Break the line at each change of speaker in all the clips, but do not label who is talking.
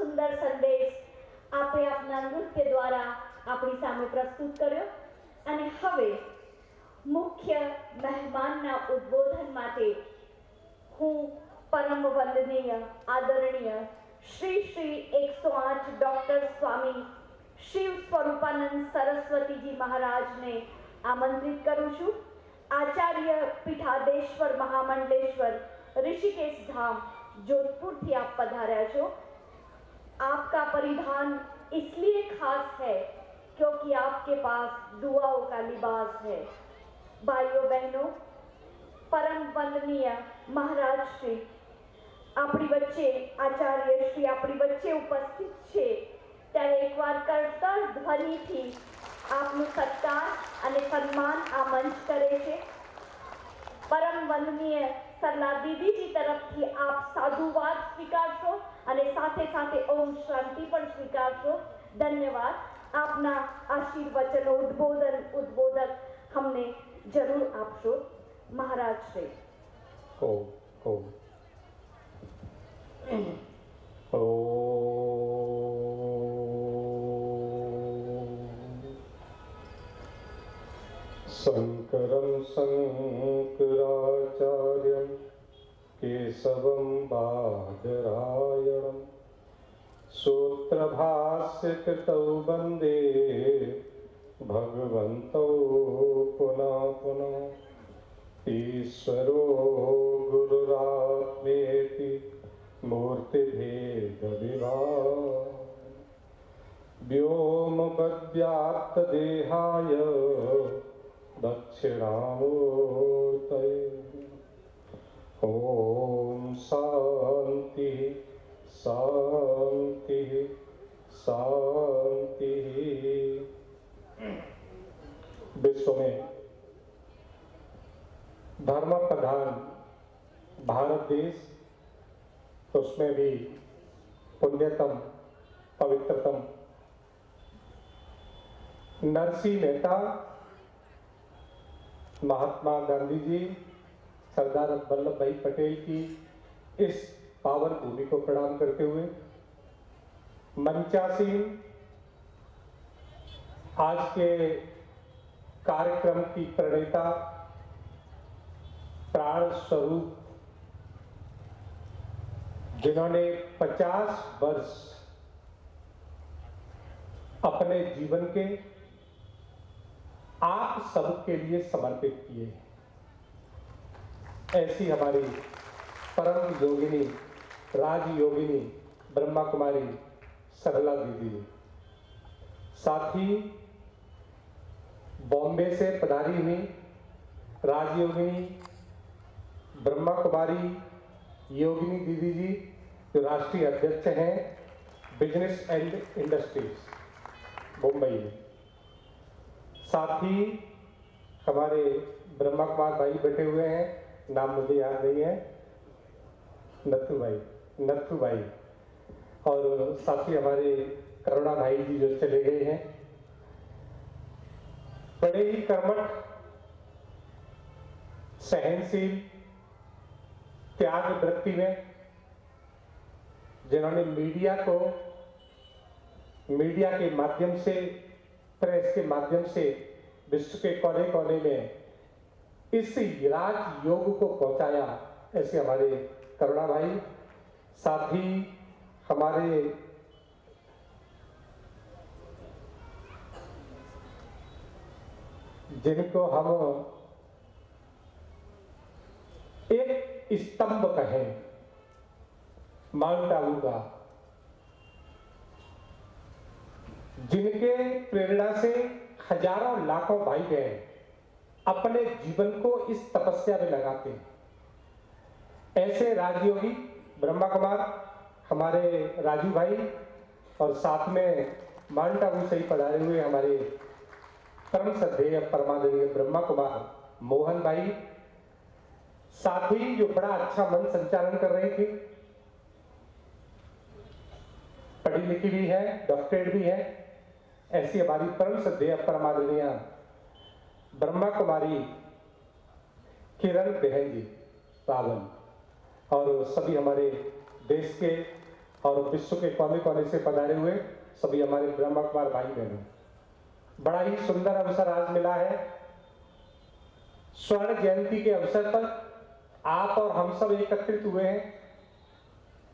સુંદર સંદેશ આપે આપના નૃત્ય દ્વારા આપણી સામે પ્રસ્તુત કર્યો અને હવે મુખ્ય મહેમાનના ઉદ્બોધન માટે હું પરમ વંદનીય આદરણીય શ્રી શ્રી 108 ડોક્ટર સ્વામી શિવ સ્વરૂપાનંદ સરસ્વતીજી મહારાજને આમંત્રિત કરું છું। आचार्य पीठाधेश्वर महामंडलेश्वर ऋषिकेश धाम जोधपुर थी आप पधार्या छो। आपका परिधान इसलिए खास है क्योंकि आपके पास दुआओं का लिबास है। भाइयों बहनों, परम वंदनीय महाराज श्री अपनी बच्चे आचार्य श्री अपनी बच्चे उपस्थित छे त्यारे एकवार करताल ध्वनि थी आपनु सत्कार અને સન્માન આ મંચ કરે છે। પરમ વંદનીય સરલા દીદીજી તરફથી આપ સાધુવાદ સ્વીકારશો અને સાથે સાથે ઓમ શાંતિ પણ સ્વીકારશો। ધન્યવાદ। આપના આશીર્વચનો ઉદ્બોધક हमने जरूर आपशो। महाराज श्री
शंकरं शंकराचार्यं केशवं बादरायणं सूत्रभाष्यकृतौ वन्दे भगवन्तौ पुनः पुनः। ईश्वरो गुरुरात्मेति मूर्तिभेदविभाग व्योमवद्व्याप्तदेहाय दक्षिणामूर्तये। ओम शांति शांति शांति। विश्व में धर्म प्रधान भारत देश, उसमें भी पुण्यतम पवित्रतम नरसिंह मेहता, महात्मा गांधी जी, सरदार वल्लभ भाई पटेल की इस पावन भूमि को प्रणाम करते हुए मंचासीन आज के कार्यक्रम की प्रणेता प्राण स्वरूप जिन्होंने 50 वर्ष अपने जीवन के आप सबके लिए समर्पित किए, ऐसी हमारी परम योगिनी राज योगिनी ब्रह्मा कुमारी सरला दीदी। साथ ही बॉम्बे से पधारी हुई राजयोगिनी ब्रह्मा कुमारी योगिनी दीदी जी, जो राष्ट्रीय अध्यक्ष हैं बिजनेस एंड इंडस्ट्रीज मुंबई में। साथ ही हमारे ब्रह्मा कुमार भाई बैठे हुए हैं, नाम मुझे याद नहीं है, नथु भाई, और साथ ही हमारे करुणा भाई जी जो चले गए हैं। बड़े ही कर्मठ, सहनशील, त्याग वृत्ति में जिन्होंने मीडिया के माध्यम से, प्रेस के माध्यम से विश्व के कोने कोने में इस राज योग को पहुंचाया, ऐसे हमारे करुणा भाई। साथ ही हमारे जिनको हम एक स्तंभ कहें माउंट आबू का, जिनके प्रेरणा से हजारों लाखों भाई बहन अपने जीवन को इस तपस्या में लगाते हैं, ऐसे राजयोगी ब्रह्मा कुमार हमारे राजू भाई, और साथ में माउंट आबू से ही पधारे हुए हमारे परम श्रद्धेय परमादरणीय ब्रह्मा कुमार मोहन भाई। साथ ही जो बड़ा अच्छा मन संचालन कर रही थी, पढ़ी लिखी भी है, डॉक्टरेट भी है, ऐसी हमारी परम श्रद्धेय परमादरणीय ब्रह्मा कुमारी किरण बहन जी रावल, और सभी हमारे देश के और विश्व के कोने कोने से पधारे हुए सभी हमारे ब्रह्मा कुमार भाई बहनों, बड़ा ही सुंदर अवसर आज मिला है। स्वर्ण जयंती के अवसर पर आप और हम सब एकत्रित हुए हैं।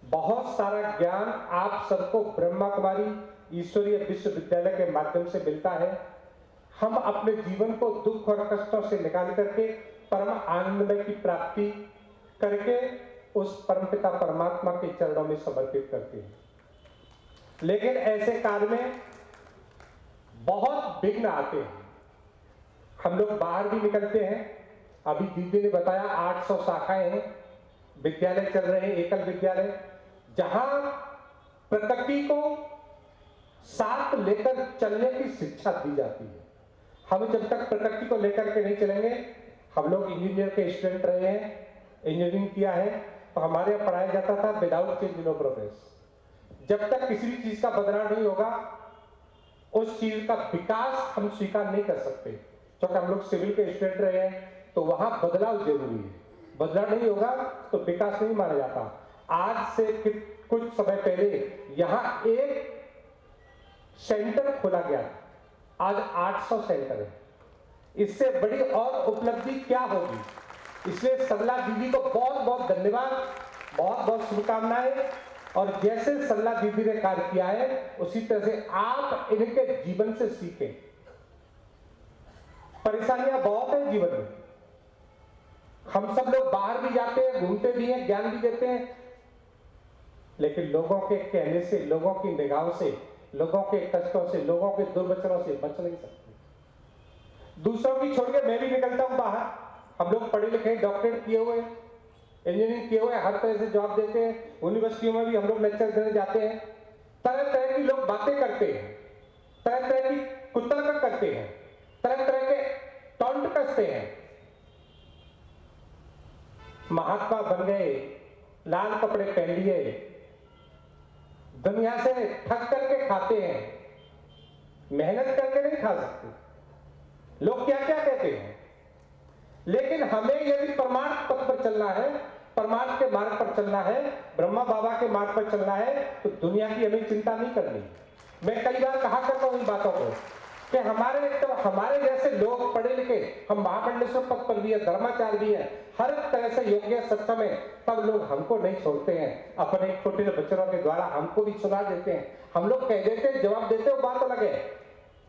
बहुत सारा ज्ञान आप सबको ब्रह्मा कुमारी ईश्वरीय विश्वविद्यालय के माध्यम से मिलता है। हम अपने जीवन को दुख और कष्टों से निकाल करके परम आनंदमय की प्राप्ति करके उस परमपिता परमात्मा के चरणों में समर्पित करते हैं। लेकिन ऐसे काल में बहुत विघ्न आते हैं। हम लोग बाहर भी निकलते हैं। अभी दीदी ने बताया 800 शाखाएं हैं, विद्यालय चल रहे हैं, एकल विद्यालय, जहां प्रकृति को साथ लेकर चलने की शिक्षा दी जाती है। हम जब तक प्रकृति को लेकर के नहीं चलेंगे, हम लोग इंजीनियर के स्टूडेंट रहे हैं, इंजीनियरिंग किया है, तो हमारे यहाँ पढ़ाया जाता था विदाउट चेंज नो प्रोग्रेस। जब तक किसी भी चीज का बदलाव नहीं होगा, उस चीज का विकास हम स्वीकार नहीं कर सकते। क्योंकि हम लोग सिविल के स्टूडेंट रहे हैं, तो वहां बदलाव जरूरी है। बदलाव नहीं होगा तो विकास नहीं माना जाता। आज से कुछ समय पहले यहां एक सेंटर खोला गया, आज 800 सेंटर है। इससे बड़ी और उपलब्धि क्या होगी? इसलिए सरला दीदी को बहुत बहुत धन्यवाद, बहुत बहुत शुभकामनाएं। और जैसे सरला दीदी ने कार्य किया है, उसी तरह से आप इनके जीवन से सीखें। परेशानियां बहुत है जीवन में, हम सब लोग बाहर भी जाते हैं, घूमते भी हैं, ज्ञान भी देते हैं, लेकिन लोगों के कहने से, लोगों की निगाहों से, लोगों के कष्टों से, लोगों के दुर्वचनों से बच नहीं सकते। दूसरों की छोड़ के मैं भी निकलता हूं बाहर। हम लोग पढ़े लिखे, डॉक्टरेट किए हुए, इंजीनियरिंग किए हुए, हर तरह से जॉब देते हैं। यूनिवर्सिटियों में भी हम लोग लेक्चर देने जाते हैं। तरह तरह की लोग बातें करते हैं, तरह तरह की कुतर्क करते हैं, तरह तरह के टॉन्ट कसते हैं। महात्मा बन गए, लाल कपड़े पहन लिए, दुनिया से ठग करके खाते हैं, मेहनत करके नहीं खा सकते। लोग क्या क्या कहते हैं। लेकिन हमें यदि परमार्थ पथ पर चलना है, परमार्थ के मार्ग पर चलना है, ब्रह्मा बाबा के मार्ग पर चलना है, तो दुनिया की हमें चिंता नहीं करनी। मैं कई बार कहा करता हूं इन बातों को कि हमारे जैसे लोग पढ़े लिखे, हम महामंडलेश्वर पद पर भी है, धर्माचार्य भी है, हर तरह से योग्य सक्षम है, तब लोग हमको नहीं छोड़ते हैं। अपने छोटे बच्चों के द्वारा हमको भी सुना देते हैं, हम लोग कह देते हैं, जवाब देते हो, बात अलग है।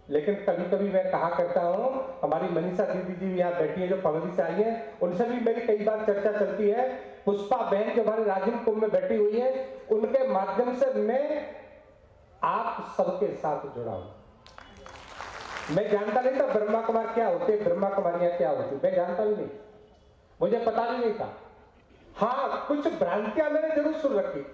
लेकिन कभी कभी मैं कहा करता हूं, हमारी मनीषा दीदी जी यहाँ बैठी है जो पवरी से आई है, उनसे भी मेरी कई बार चर्चा चलती है। पुष्पा बहन जो हमारे राजीव कुंभ में बैठी हुई है, उनके माध्यम से मैं आप सबके साथ जुड़ा हूं। मैं जानता नहीं था ब्रह्मा कुमार क्या होते, ब्रह्मा कुमारियां क्या होती, मैं जानता भी नहीं, मुझे पता भी नहीं था। हाँ, कुछ भ्रांतियां मैंने जरूर सुन रखी।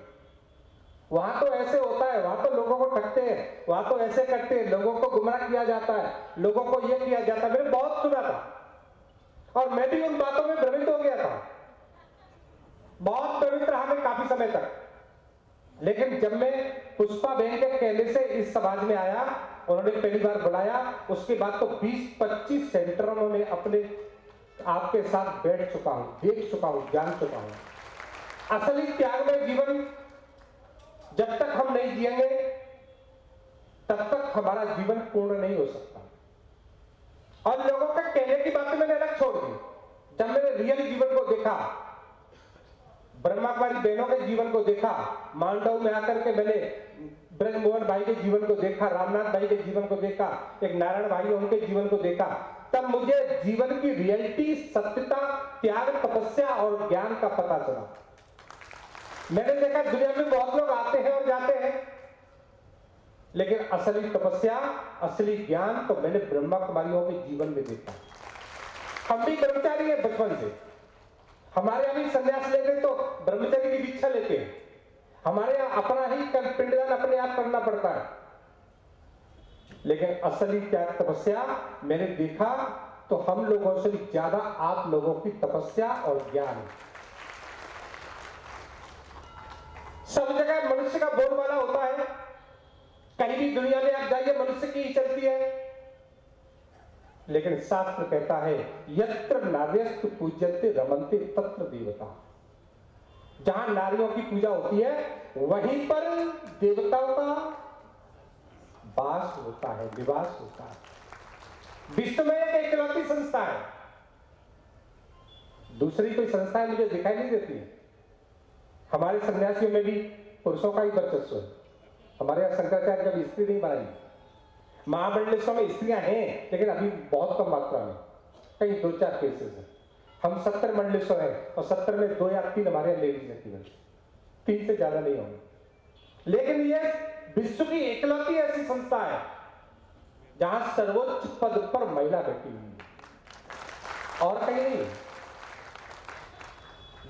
वहां तो ऐसे होता है, वहां तो लोगों को ठगते हैं, वहां तो ऐसे करते हैं, लोगों को गुमराह किया जाता है, लोगों को ये किया जाता है, मैंने बहुत सुना था। और मैं भी उन बातों में भ्रमित हो गया था, बहुत भ्रमित रहा मैं काफी समय तक। लेकिन जब मैं पुष्पा बहन के कहने से इस समाज में आया, उन्होंने पहली बार बुलाया, उसके बाद तो 20-25 सेंटरों में अपने आपके साथ बैठ चुका हूं, देख चुका हूं, जान चुका हूं। असली त्यागमय जीवन जब तक हम नहीं जिएंगे, तब तक हमारा जीवन पूर्ण नहीं हो सकता। और लोगों का कहने की बातें मैंने अलग छोड़ दी। जब मैंने रियल जीवन को देखा, ब्रह्मा कुमारी बहनों के जीवन को देखा, मांडव में आकर के मैंने ब्रजमोहन भाई के जीवन को देखा, रामनाथ भाई के जीवन को देखा, एक नारायण भाई उनके जीवन को देखा, तब मुझे जीवन की रियलिटी, सत्यता, त्याग, तपस्या और ज्ञान का पता चला। मैंने देखा दुनिया में बहुत लोग आते हैं और जाते हैं, लेकिन असली तपस्या, असली ज्ञान तो मैंने ब्रह्मा कुमारियों के जीवन में देखा। हम भी ब्रह्मचारी हैं बचपन से, हमारे यहाँ भी संन्यास लेते तो ब्रह्मचर्य की दीक्षा लेते हैं। हमारे यहाँ अपना ही पिंडदान अपने आप करना पड़ता है। लेकिन असली त्याग तपस्या मैंने देखा तो हम लोगों से भी ज्यादा आप लोगों की तपस्या और ज्ञान है। सब जगह मनुष्य का बोलबाला होता है, कहीं भी दुनिया में आप जाइए मनुष्य की ही चलती है। लेकिन शास्त्र कहता है यत्र नार्यस्तु पूज्यन्ते रमन्ते तत्र देवता। जहां नारियों की पूजा होती है वहीं पर देवताओं का वास होता है, निवास होता है। विश्व में एक इकलौती संस्था है, दूसरी कोई संस्था है मुझे दिखाई नहीं देती है। हमारे सन्यासियों में भी पुरुषों का ही वर्चस्व है। हमारे यहाँ शंकराचार्य कभी स्त्री नहीं बनाई। महामंडलेश्वर में स्त्रियां हैं लेकिन अभी बहुत कम मात्रा में, कहीं 2-4 केसेस है। हम 70 मंडलेश्वर हैं और 70 में 2 या 3 हमारे यहाँ लेडीज है, केवल 3 से ज्यादा नहीं होंगे। लेकिन ये विश्व की इकलौती ऐसी संस्था है जहां सर्वोच्च पद पर महिला बैठी हुई है और कहीं नहीं।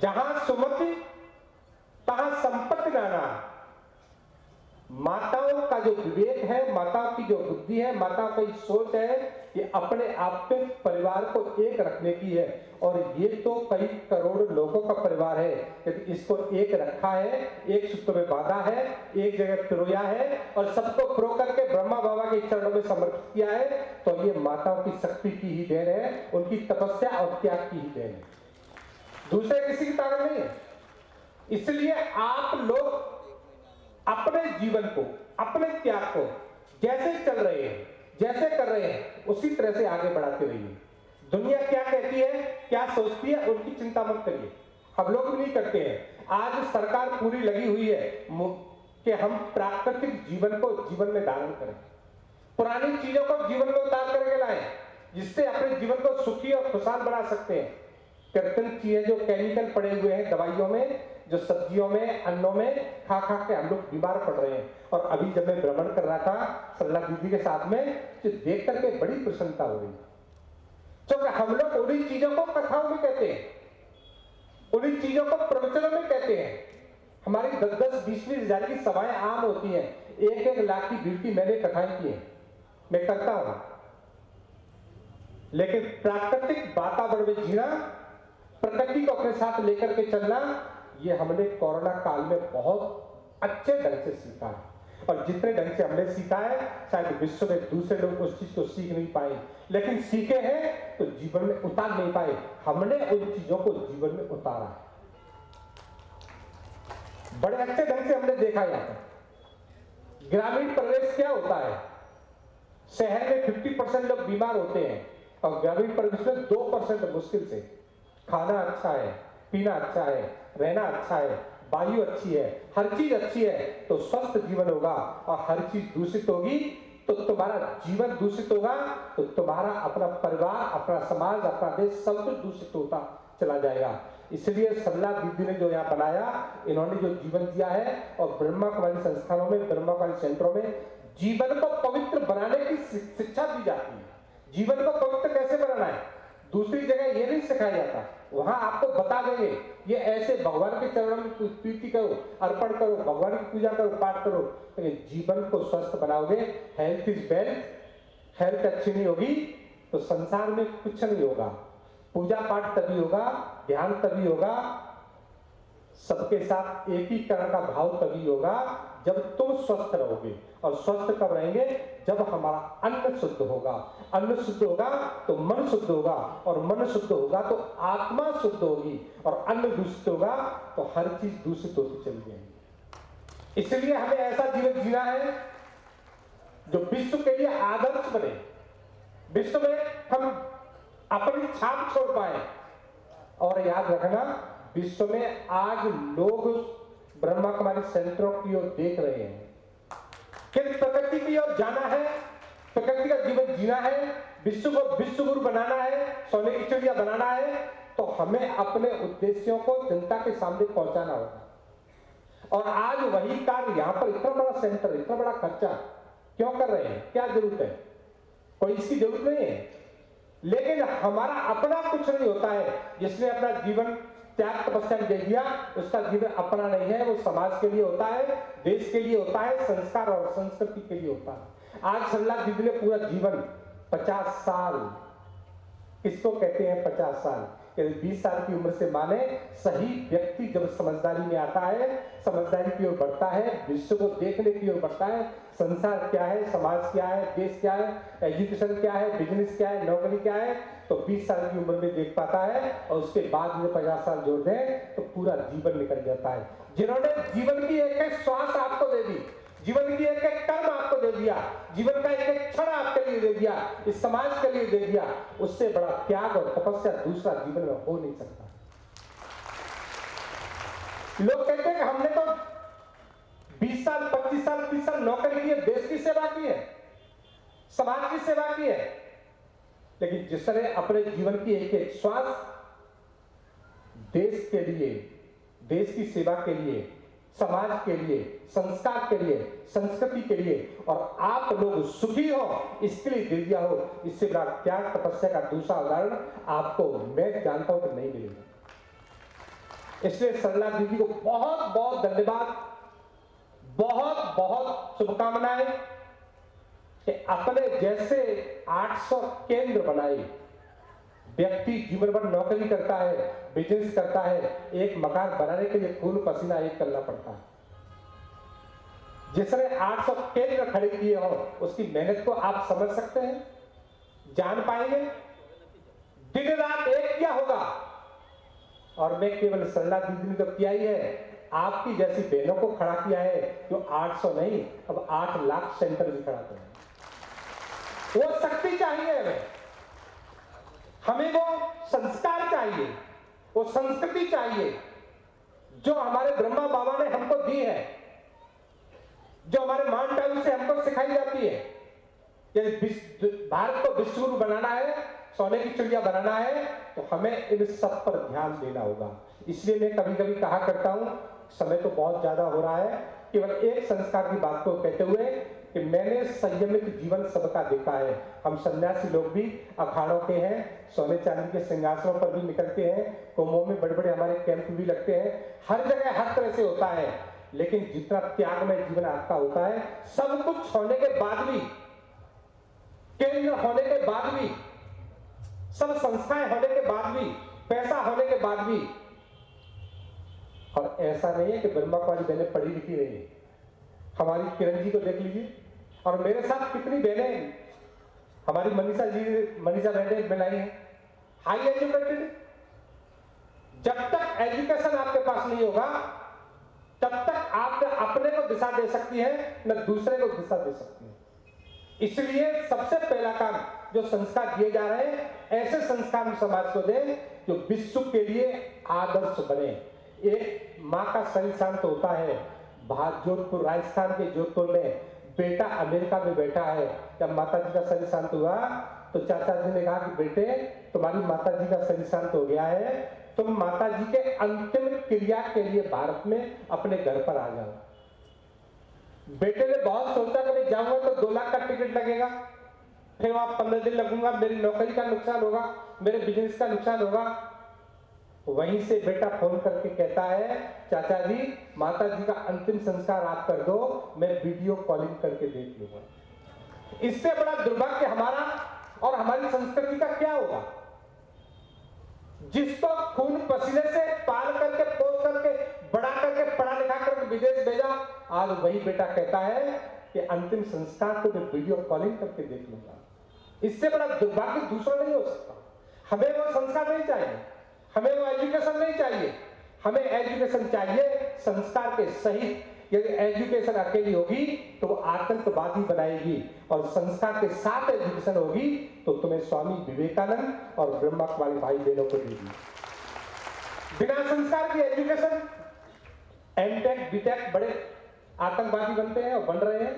जहां सुमति तहां संपत्ति नाना। माताओं का जो विवेक है, माताओं की जो बुद्धि है, माताओं की सोच है कि अपने आप में परिवार को एक रखने की है। और ये तो कई करोड़ लोगों का परिवार है, यदि इसको एक रखा है, एक सूत्र में बांधा है, एक जगह पिरोया है और सबको पिरो करके ब्रह्मा बाबा के चरणों में समर्पित किया है, तो ये माताओं की शक्ति की ही देन है, उनकी तपस्या और त्याग की ही देन है, दूसरे किसी की ताकत नहीं है। इसलिए आप लोग अपने जीवन को, अपने त्याग को जैसे चल रहे हैं, जैसे कर रहे हैं, उसी तरह से आगे बढ़ाते रहिए। दुनिया क्या कहती है, क्या सोचती है, उनकी चिंता मत करिए। हम लोग भी नहीं करते हैं। आज सरकार पूरी लगी हुई है कि हम प्राकृतिक जीवन को जीवन में धारण करें, पुरानी चीजों को जीवन में उतार करके लाएं, जिससे अपने जीवन को सुखी और खुशहाल बना सकते हैं। कृत्रिम चीजें जो केमिकल पड़े हुए हैं दवाइयों में, जो सब्जियों में, अन्नों में खा खा के हम लोग बीमार पड़ रहे हैं। और अभी जब मैं भ्रमण कर रहा था सरला दीदी के साथ में, तो देख करके बड़ी प्रसन्नता हो रही। क्योंकि हम लोग उन्हीं चीजों को कथाओं में कहते हैं, उन्हीं चीजों को प्रवचनों में कहते हैं। हमारी 10-10, 20-20 हजार की सभाएं आम होती हैं, 1-1 लाख की भीड़ की मैंने कथाएं की हैं, मैं करता हूं। लेकिन प्राकृतिक वातावरण में जीना, प्रकृति को अपने साथ लेकर के चलना, ये हमने कोरोना काल में बहुत अच्छे ढंग से सीखा है। और जितने ढंग से हमने सीखा है शायद विश्व में दूसरे लोग उस चीज को सीख नहीं पाए, लेकिन सीखे हैं तो जीवन में उतार नहीं पाए। हमने उन चीजों को जीवन में उतारा है, बड़े अच्छे ढंग से हमने देखा यहाँ पर। ग्रामीण परिवेश क्या होता है, शहर में 50% लोग बीमार होते हैं और ग्रामीण परिवेश में 2% मुश्किल से। खाना अच्छा है, पीना अच्छा है, रहना अच्छा है, वायु अच्छी है, हर चीज अच्छी है, तो स्वस्थ जीवन होगा। और हर चीज दूषित होगी तो तुम्हारा जीवन दूषित होगा, तो तुम्हारा अपना परिवार, अपना समाज, अपना देश सब कुछ दूषित होता चला जाएगा। इसलिए सरला दीदी ने जो यहाँ बनाया, इन्होंने जो जीवन दिया है, और ब्रह्मा कुमारी संस्थानों में, ब्रह्मा कुमारी सेंटरों में जीवन को पवित्र बनाने की शिक्षा दी जाती है। जीवन को पवित्र कैसे बनाना है दूसरी जगह ये नहीं सिखाया जाता। वहां आपको बता देंगे ये ऐसे भगवान के चरणों में प्रीति करो, अर्पण करो, भगवान की पूजा करो, पाठ करो, लेकिन जीवन को स्वस्थ बनाओगे। Health is wealth. हेल्थ अच्छी नहीं होगी तो संसार में कुछ नहीं होगा। पूजा पाठ तभी होगा, ध्यान तभी होगा, सबके साथ एकीकरण का भाव तभी होगा जब तुम स्वस्थ रहोगे। और स्वस्थ कब रहेंगे, जब हमारा अन्न शुद्ध होगा। अन्न शुद्ध होगा तो मन शुद्ध होगा, और मन शुद्ध होगा तो आत्मा शुद्ध होगी, और अन्न दूषित होगा तो हर चीज दूषित होती चली जाएगी। इसलिए हमें ऐसा जीवन जीना है जो विश्व के लिए आदर्श बने, विश्व में हम अपनी छाप छोड़ पाए। और याद रखना, विश्व में आज लोग ब्रह्मा कुमारी सेंटरों की ओर देख रहे हैं कि प्रकृति की ओर जाना है, प्रकृति का जीवन जीना है, विश्व को विश्व गुरु बनाना है, सोने की चिड़िया बनाना है, तो हमें अपने उद्देश्यों को जनता के सामने पहुंचाना होगा। और आज वही कार्य यहाँ पर इतना बड़ा सेंटर, इतना बड़ा खर्चा क्यों कर रहे हैं, क्या जरूरत है? कोई इसकी जरूरत नहीं है। लेकिन हमारा अपना कुछ नहीं होता है। जिसने अपना जीवन त्याग तपस्या दे दिया, उसका जीवन अपना नहीं है, वो समाज के लिए होता है, देश के लिए होता है, संस्कार और संस्कृति के लिए होता है। आज सरला दीदी ने पूरा जीवन 50 साल, किसको कहते हैं 50 साल, कि 20 साल की उम्र से माने सही व्यक्ति जब समझदारी में आता है, समझदारी की ओर बढ़ता है, विश्व को देखने की ओर बढ़ता है, संसार क्या है, समाज क्या है, देश क्या है, एजुकेशन क्या है, बिजनेस क्या है, नौकरी क्या है, तो 20 साल की उम्र में देख पाता है और उसके बाद में 50 साल जोड़ दें तो पूरा जीवन निकल जाता है। जिन्होंने जीवन की एक एक श्वास आपको दे दी, जीवन की एक एक कर्म आपको दे दिया, जीवन का एक एक क्षण आपके लिए दे दिया, इस समाज के लिए दे दिया, उससे बड़ा त्याग और तपस्या दूसरा जीवन में हो नहीं सकता। लोग कहते हैं कि हमने तो 20 साल 25 साल 30 साल नौकरी की है, देश की सेवा की है, समाज की सेवा की है, लेकिन जिसने अपने जीवन की एक एक श्वास देश के लिए, देश की सेवा के लिए, समाज के लिए, संस्कार के लिए, संस्कृति के लिए और आप लोग सुखी हो इसके लिए दे दिया हो, इससे बड़ा त्याग तपस्या का दूसरा उदाहरण आपको मैं जानता हूं कि नहीं मिलेगा। इसलिए सरला दीदी को बहुत बहुत धन्यवाद, बहुत बहुत शुभकामनाएं कि अपने जैसे 800 केंद्र बनाए, व्यक्ति जीवन भर नौकरी करता है, बिजनेस करता है, एक मकान बनाने के लिए खून पसीना एक करना पड़ता है। जिसने 800 केंद्र खड़े किए हो उसकी मेहनत को आप समझ सकते हैं, जान पाएंगे। दिन रात एक किया होगा और मैं केवल सरला दीदी ने तो किया ही है, आपकी जैसी बहनों को खड़ा किया है जो 800 नहीं अब 8 लाख सेंटर भी खड़ा कर। वो शक्ति चाहिए हमें, वो संस्कार चाहिए, वो संस्कृति चाहिए जो हमारे ब्रह्मा बाबा ने हमको दी है, जो हमारे माउंट आबू से हमको सिखाई जाती है। यदि भारत को विश्वगुरु बनाना है, सोने की चिड़िया बनाना है, तो हमें इन सब पर ध्यान देना होगा। इसलिए मैं कभी कभी कहा करता हूं, समय तो बहुत ज्यादा हो रहा है, केवल एक संस्कार की बात को कहते हुए कि मैंने संयमित जीवन सबका देखा है। हम सन्यासी लोग भी अखाड़ों के हैं, सोने चांदी के सिंहासनों पर भी निकलते हैं, कुंभों में बड़े बड़े हमारे कैंप भी लगते हैं, हर जगह हर तरह से होता है। लेकिन जितना त्यागमय जीवन आपका होता है, सब कुछ होने के बाद भी, केंद्र होने के बाद भी, सब संस्थाएं होने के बाद भी, पैसा होने के बाद भी, और ऐसा नहीं है कि ब्रह्मा कुमारी बहनें पढ़ी लिखी नहीं है। हमारी किरण जी को देख लीजिए, और मेरे साथ कितनी बहनें, हमारी मनीषा बहनें मिलाई है, हाई एजुकेटेड। जब तक एजुकेशन आपके पास नहीं होगा तब तक आप न अपने को दिशा दे सकती है न दूसरे को दिशा दे सकती है। इसलिए सबसे पहला काम जो संस्कार दिए जा रहे हैं, ऐसे संस्कार समाज को दें जो विश्व के लिए आदर्श बने। एक माँ का शरीर शांत होता है, जोधपुर राजस्थान के जोधपुर में बेटा अमेरिका में बैठा है, जब माता जी का शरीर शांत हुआ तो चाचा जी ने कहा कि बेटे तुम्हारी माता जी का शरीर शांत हो गया है, तुम माता जी के अंतिम क्रिया के लिए भारत में अपने घर पर आ जाओ। बेटे ने बहुत सोचा कि मैं जाऊंगा तो 2 लाख का टिकट लगेगा, फिर वहां 15 दिन लगूंगा, मेरी नौकरी का नुकसान होगा, मेरे बिजनेस का नुकसान होगा। वहीं से बेटा फोन करके कहता है, चाचा जी माता जी का अंतिम संस्कार आप कर दो, मैं वीडियो कॉलिंग करके देख लूंगा। इससे बड़ा दुर्भाग्य हमारा और हमारी संस्कृति का क्या होगा? जिसको खून पसीने से पाल करके, पोस करके, बड़ा करके, पढ़ा लिखा करके विदेश भेजा, आज वही बेटा कहता है कि अंतिम संस्कार को मैं वीडियो कॉलिंग करके देख लूंगा। इससे बड़ा दुर्भाग्य दूसरा नहीं हो सकता। हमें वो संस्कार नहीं चाहिए, हमें वो एजुकेशन नहीं चाहिए, हमें एजुकेशन चाहिए संस्कार के सहित। यदि एजुकेशन अकेली होगी तो वो आतंकवादी बनाएगी, और संस्कार के साथ एजुकेशन होगी तो तुम्हें स्वामी विवेकानंद और ब्रह्मा कुमारी भाई बहनों को देगी। बिना संस्कार की एजुकेशन एमटेक बीटेक बड़े आतंकवादी बनते हैं और बन रहे हैं,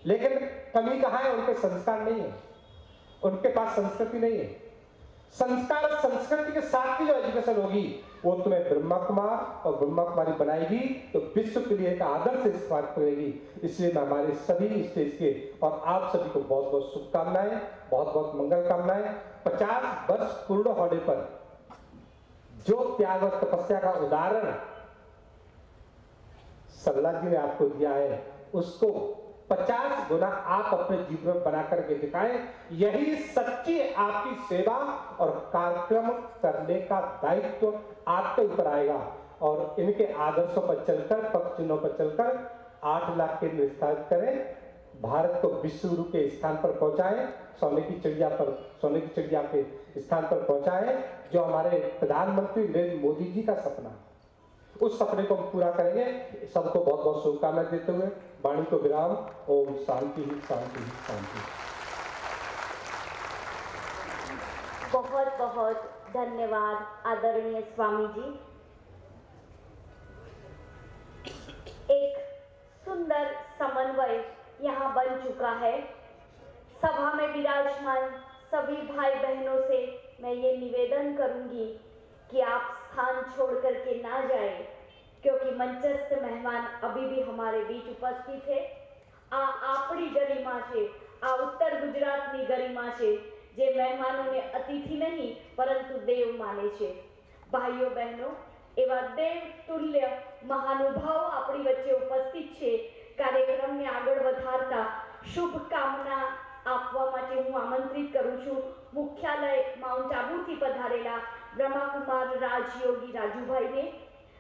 लेकिन कमी कहां है? उनके संस्कार नहीं है, उनके पास संस्कृति नहीं है। संस्कार संस्कृति के साथ की जो एजुकेशन होगी वो तुम्हें ब्रह्मा कुमार और ब्रह्मा कुमारी बनाएगी, तो विश्व के लिए एक आदर्श इस्तेमाल करेगी। इसलिए मैं हमारे सभी स्टेज के और आप सभी को बहुत बहुत शुभकामनाएं, बहुत बहुत मंगल कामनाएं। 50 वर्ष पूर्ण होने पर जो त्याग और तपस्या का उदाहरण सरला जी ने आपको दिया है, उसको 50 गुना आप अपने जीवन में बना करके दिखाएं। यही सच्ची आपकी सेवा और कार्यक्रम करने का दायित्व आपके ऊपर आएगा। और इनके आदर्शों पर चलकर, पक्ष चिन्हों पर चलकर 8 लाख केंद्र स्थापित करें, भारत को विश्व गुरु के स्थान पर पहुंचाएं, सोने की चिड़िया के स्थान पर पहुंचाएं, जो हमारे प्रधानमंत्री नरेंद्र मोदी जी का सपना है। उस सपने को हम पूरा करेंगे। सबको बहुत बहुत शुभकामनाएं देते हुए वाणी को विराम। ओम शांति शांति शांति।
बहुत बहुत धन्यवाद आदरणीय स्वामी जी। एक सुंदर समन्वय यहाँ बन चुका है। सभा में विराजमान सभी भाई बहनों से मैं ये निवेदन करूंगी कि आप स्थान छोड़ करके ना जाएं, क्योंकि मंचस्थ मेहमान अभी भी हमारे बीच उपस्थित है। आपणी गरिमा छे, आ उत्तर गुजरातनी गरिमा छे, जे મહેમાનોને અતિથિ નહીં પરંતુ દેવ માને છે। ભાઈઓ બહેનો, એવા દેવ તુલ્ય મહાનુભાવો આપણી વચ્ચે ઉપસ્થિત છે। કાર્યક્રમને આગળ વધારતા શુભકામના આપવા માટે હું આમંત્રિત કરું છું મુખ્યાલય માઉન્ટ આબુથી પધારેલા બ્રહ્માકુમાર રાજયોગી રાજુભાઈને,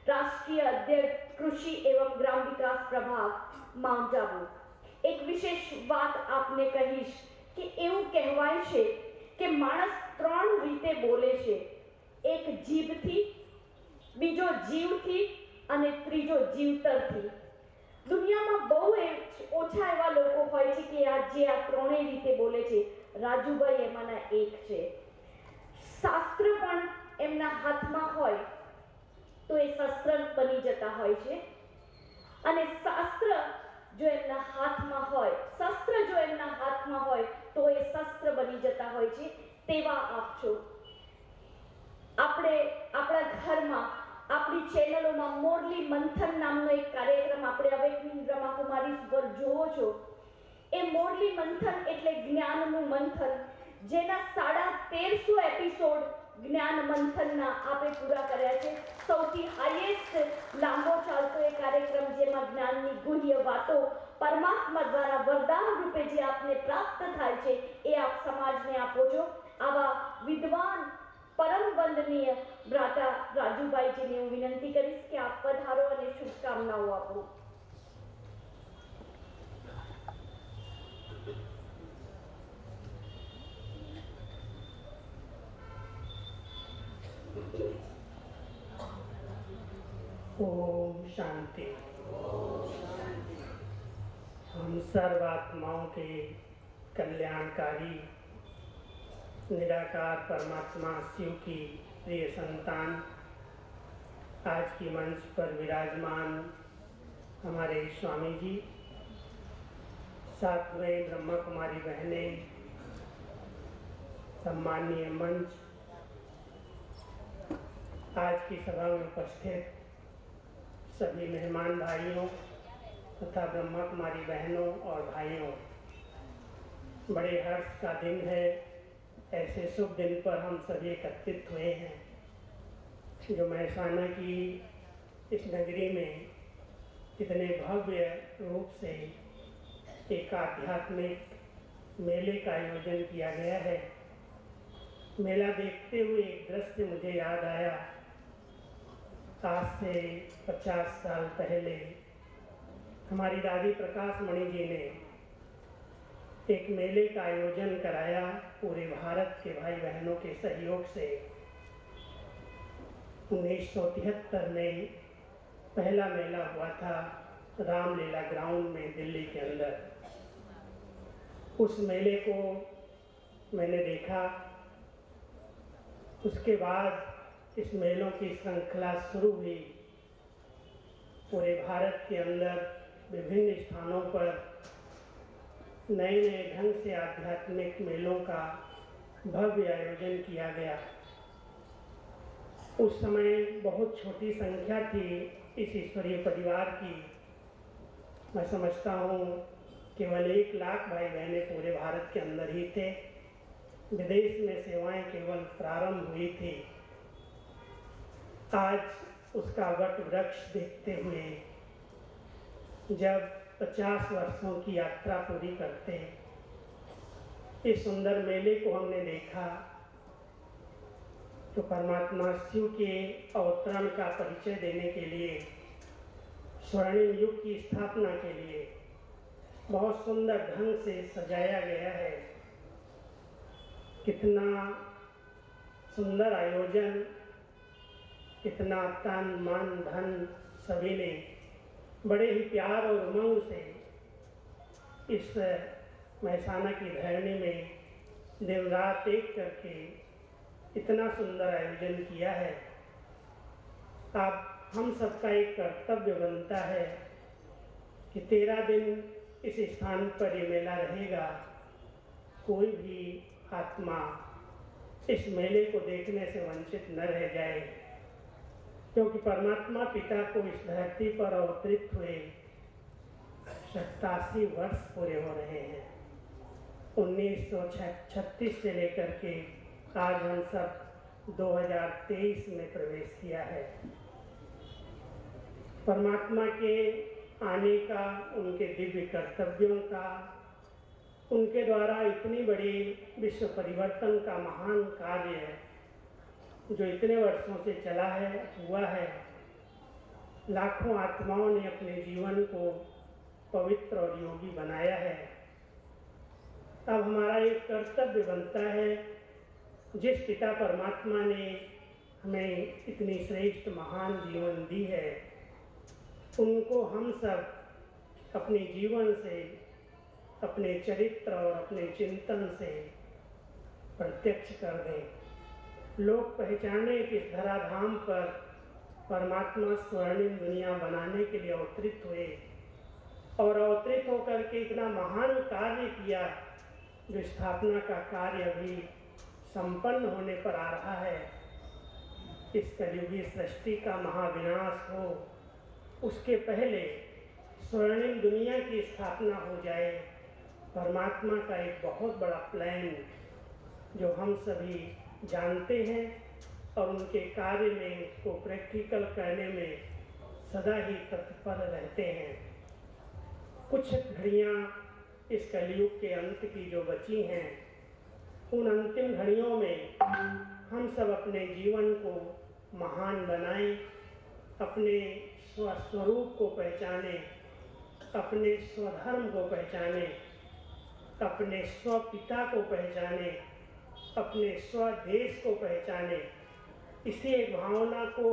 રાષ્ટ્રીય અધ્યક્ષ કૃષિ એवं ગ્રામ વિકાસ પ્રભાગ માઉન્ટ આબુ। એક વિશેષ વાત આપને કહીશ કે એવું કહેવાય છે કે માણસ 3 રીતે બોલે છે, એક જીભથી, બીજો જીવથી અને ત્રીજો જીવતરથી। દુનિયામાં બહુ ઓછા એવા લોકો હોય છે કે જે આ ત્રણેય રીતે બોલે છે। રાજુભાઈ એમાંના એક છે। શાસ્ત્ર પણ એમના હાથમાં હોય તો એ શસ્ત્ર બની જતા હોય છે, અને શાસ્ત્ર જો એમના હાથમાં હોય, શસ્ત્ર જો એમના હાથમાં હોય તો એ શસ્ત્ર બની જતા હોય છે। તેવા આપ છો। આપણે આપણા ઘરમાં, આપણી ચેનલોમાં મોરલી મંથન નામનો એક કાર્યક્રમ આપણે અવેકનિંગ બ્રહ્માકુમારીઝ પર જોવો છો। એ મોરલી મંથન એટલે જ્ઞાનનું મંથન, જેના 1350 એપિસોડ જ્ઞાન મંથનના આપે પૂરા કર્યા છે। સૌથી હાઈએસ્ટ લાંબો ચાલતો એ કાર્યક્રમ જેમાં જ્ઞાનની ગુહ્ય વાતો પરમાત્મા દ્વારા વરદાન રૂપે જે આપને પ્રાપ્ત થાય છે એ આપ સમાજને આપો છો। આવા વિદ્વાન પરમ વંદનીય ભ્રાતા રાજુભાઈજીને હું વિનંતી કરીશ કે આપ પધારો અને શુભકામનાઓ આપો।
ओम शांति। हम सर्वात्माओं के कल्याणकारी निराकार परमात्मा शिव की प्रिय संतान, आज की मंच पर विराजमान हमारे स्वामी जी, साथ में ब्रह्मा कुमारी बहनें, सम्माननीय मंच, आज की सभा में उपस्थित सभी मेहमान भाइयों तथा ब्रह्मा कुमारी बहनों और भाइयों, बड़े हर्ष का दिन है। ऐसे शुभ दिन पर हम सभी एकत्रित हुए हैं, जो महसाना की इस नगरी में इतने भव्य रूप से एक आध्यात्मिक मेले का आयोजन किया गया है। मेला देखते हुए एक दृश्य मुझे याद आया। आज से 50 साल पहले हमारी दादी प्रकाश मणि जी ने एक मेले का आयोजन कराया पूरे भारत के भाई बहनों के सहयोग से। 1973 में पहला मेला हुआ था रामलीला ग्राउंड में दिल्ली के अंदर। उस मेले को मैंने देखा। उसके बाद इस मेलों की श्रृंखला शुरू हुई। पूरे भारत के अंदर विभिन्न स्थानों पर नए नए ढंग से आध्यात्मिक मेलों का भव्य आयोजन किया गया। उस समय बहुत छोटी संख्या थी इस ईश्वरीय परिवार की। मैं समझता हूँ केवल 1 लाख भाई बहनें पूरे भारत के अंदर ही थे। विदेश में सेवाएं केवल प्रारंभ हुई थी। आज उसका वट वृक्ष देखते हुए जब 50 वर्षों की यात्रा पूरी करते इस सुंदर मेले को हमने देखा तो परमात्मा शिव के अवतरण का परिचय देने के लिए, स्वर्णिम युग की स्थापना के लिए बहुत सुंदर ढंग से सजाया गया है। कितना सुंदर आयोजन, कितना तन मन धन सभी ने बड़े ही प्यार और उमंग से इस महसाना की धरणी में दिन रात एक करके इतना सुंदर आयोजन किया है। अब हम सबका एक कर्तव्य बनता है कि 13 दिन इस स्थान पर ये मेला रहेगा, कोई भी आत्मा इस मेले को देखने से वंचित न रह जाए, क्योंकि परमात्मा पिता को इस धरती पर अवतरित हुए 87 वर्ष पूरे हो रहे हैं। 1936 से लेकर के आज हम सब 2023 में प्रवेश किया है। परमात्मा के आने का, उनके दिव्य कर्तव्यों का, उनके द्वारा इतनी बड़ी विश्व परिवर्तन का महान कार्य है जो इतने वर्षों से चला है, हुआ है। लाखों आत्माओं ने अपने जीवन को पवित्र और योगी बनाया है। अब हमारा एक कर्तव्य बनता है, जिस पिता परमात्मा ने हमें इतनी श्रेष्ठ महान जीवन दी है, उनको हम सब अपने जीवन से, अपने चरित्र और अपने चिंतन से प्रत्यक्ष कर दें। लोग पहचाने कि इस धराधाम पर परमात्मा स्वर्णिम दुनिया बनाने के लिए अवतरित हुए और अवतरित होकर के इतना महान कार्य किया जो स्थापना का कार्य अभी संपन्न होने पर आ रहा है। इस कलयुगी सृष्टि का महाविनाश हो, उसके पहले स्वर्णिम दुनिया की स्थापना हो जाए। परमात्मा का एक बहुत बड़ा प्लान जो हम सभी जानते हैं और उनके कार्य में उसको प्रैक्टिकल करने में सदा ही तत्पर रहते हैं। कुछ घड़ियाँ इस कलयुग के अंत की जो बची हैं, उन अंतिम घड़ियों में हम सब अपने जीवन को महान बनाएं, अपने स्वस्वरूप को पहचानें, अपने स्वधर्म को पहचानें, अपने स्वपिता को पहचानें, अपने स्वदेश को पहचानें। इसी एक भावना को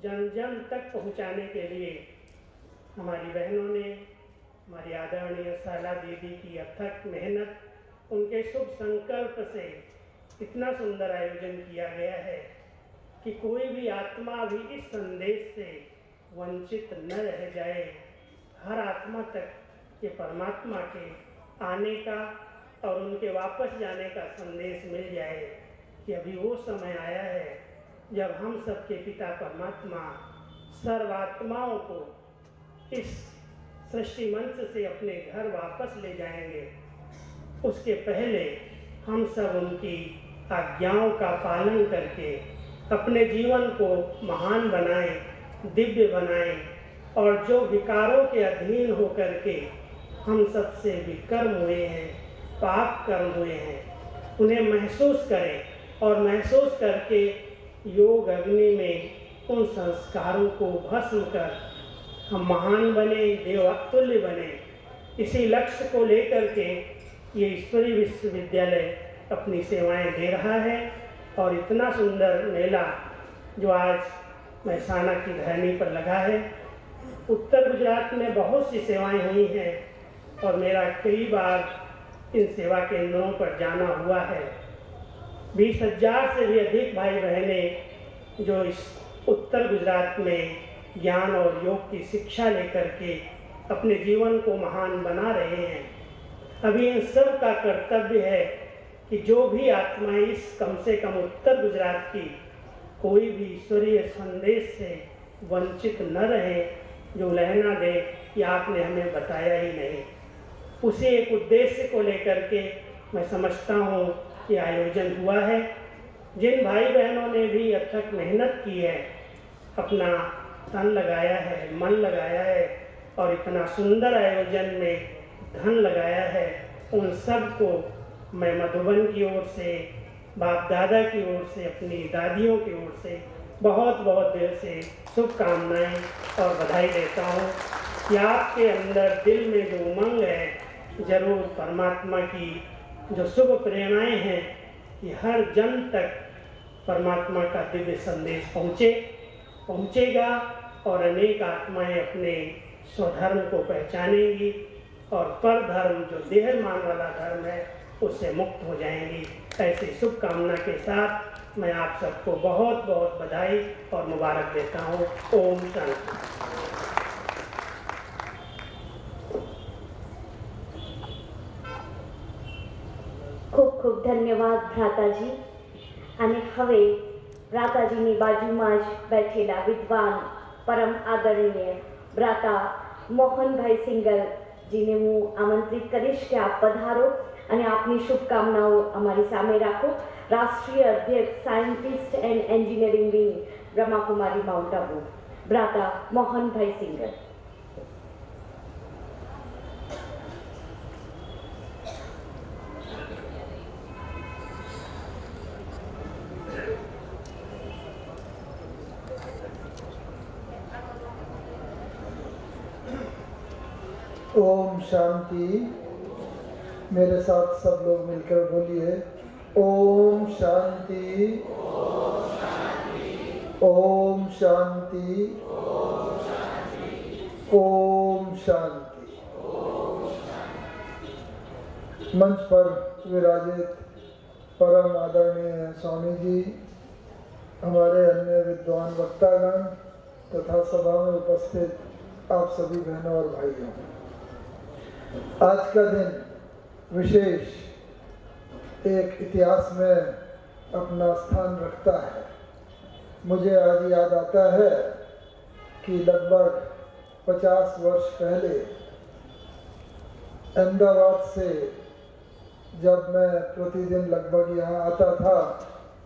जन जन तक पहुंचाने के लिए हमारी बहनों ने, हमारी आदरणीय शाला दीदी की अथक मेहनत, उनके शुभ संकल्प से इतना सुंदर आयोजन किया गया है कि कोई भी आत्मा भी इस संदेश से वंचित न रह जाए। हर आत्मा तक ये परमात्मा के आने का और उनके वापस जाने का संदेश मिल जाए कि अभी वो समय आया है जब हम सबके पिता परमात्मा सर्वात्माओं को इस सृष्टि मंच से अपने घर वापस ले जाएंगे। उसके पहले हम सब उनकी आज्ञाओं का पालन करके अपने जीवन को महान बनाएं, दिव्य बनाएं और जो विकारों के अधीन होकर के हम सबसे विकर्म हुए हैं, पाप कर्म हुए हैं, उन्हें महसूस करें और महसूस करके योग अग्नि में उन संस्कारों को भस्म कर हम महान बने, देवतुल्य बने। इसी लक्ष्य को लेकर के ये ईश्वरीय विश्वविद्यालय अपनी सेवाएं दे रहा है और इतना सुंदर मेला जो आज महसाना की धरनी पर लगा है। उत्तर गुजरात में बहुत सी सेवाएं हुई हैं और मेरा कई बार इन सेवा केंद्रों पर जाना हुआ है। 20,000 से भी अधिक भाई बहनें जो इस उत्तर गुजरात में ज्ञान और योग की शिक्षा लेकर के अपने जीवन को महान बना रहे हैं। अभी इन सब का कर्तव्य है कि जो भी आत्माएं इस कम से कम उत्तर गुजरात की कोई भी ईश्वरीय संदेश से वंचित न रहे, जो लहना दे कि आपने हमें बताया ही नहीं। उसी एक उद्देश्य को लेकर के मैं समझता हूँ कि आयोजन हुआ है। जिन भाई बहनों ने भी अथक मेहनत की है, अपना तन लगाया है, मन लगाया है, और इतना सुंदर आयोजन में धन लगाया है, उन सब को मैं मधुबन की ओर से, बाप दादा की ओर से, अपनी दादियों की ओर से बहुत बहुत दिल से शुभकामनाएं और बधाई देता हूँ कि आपके अंदर दिल में जो उमंग है, जरूर परमात्मा की जो शुभ प्रेरणाएं हैं, ये हर जन तक परमात्मा का दिव्य संदेश पहुँचेगा और अनेक आत्माएं अपने स्वधर्म को पहचानेंगी और पर धर्म जो देहमान वाला धर्म है उससे मुक्त हो जाएंगी। ऐसी शुभकामना के साथ मैं आप सबको बहुत बहुत बधाई और मुबारक देता हूँ। ओम शांति।
ખૂબ ખૂબ ધન્યવાદ ભ્રાતાજી. અને હવે ભ્રાતાજીની બાજુમાં જ બેઠેલા વિદ્વાન પરમ આદરણીય ભ્રાતા મોહનભાઈ સિંગલજીને હું આમંત્રિત કરીશ કે આપ પધારો અને આપની શુભકામનાઓ અમારી સામે રાખો. રાષ્ટ્રીય અધ્યક્ષ scientist and engineering wing Brahmakumari mount Abu, ભ્રાતા મોહનભાઈ સિંગલ.
ओम शांति। मेरे साथ सब लोग मिलकर बोलिए, ओम शांति, ओम शांति, ओम शांति। मंच पर विराजित परम आदरणीय स्वामी जी, हमारे अन्य विद्वान वक्तागण तथा सभा में उपस्थित आप सभी बहनों और भाइयों, आज का दिन विशेष एक इतिहास में अपना स्थान रखता है। मुझे आज याद आता है कि लगभग 50 वर्ष पहले अहमदाबाद से जब मैं प्रतिदिन लगभग यहाँ आता था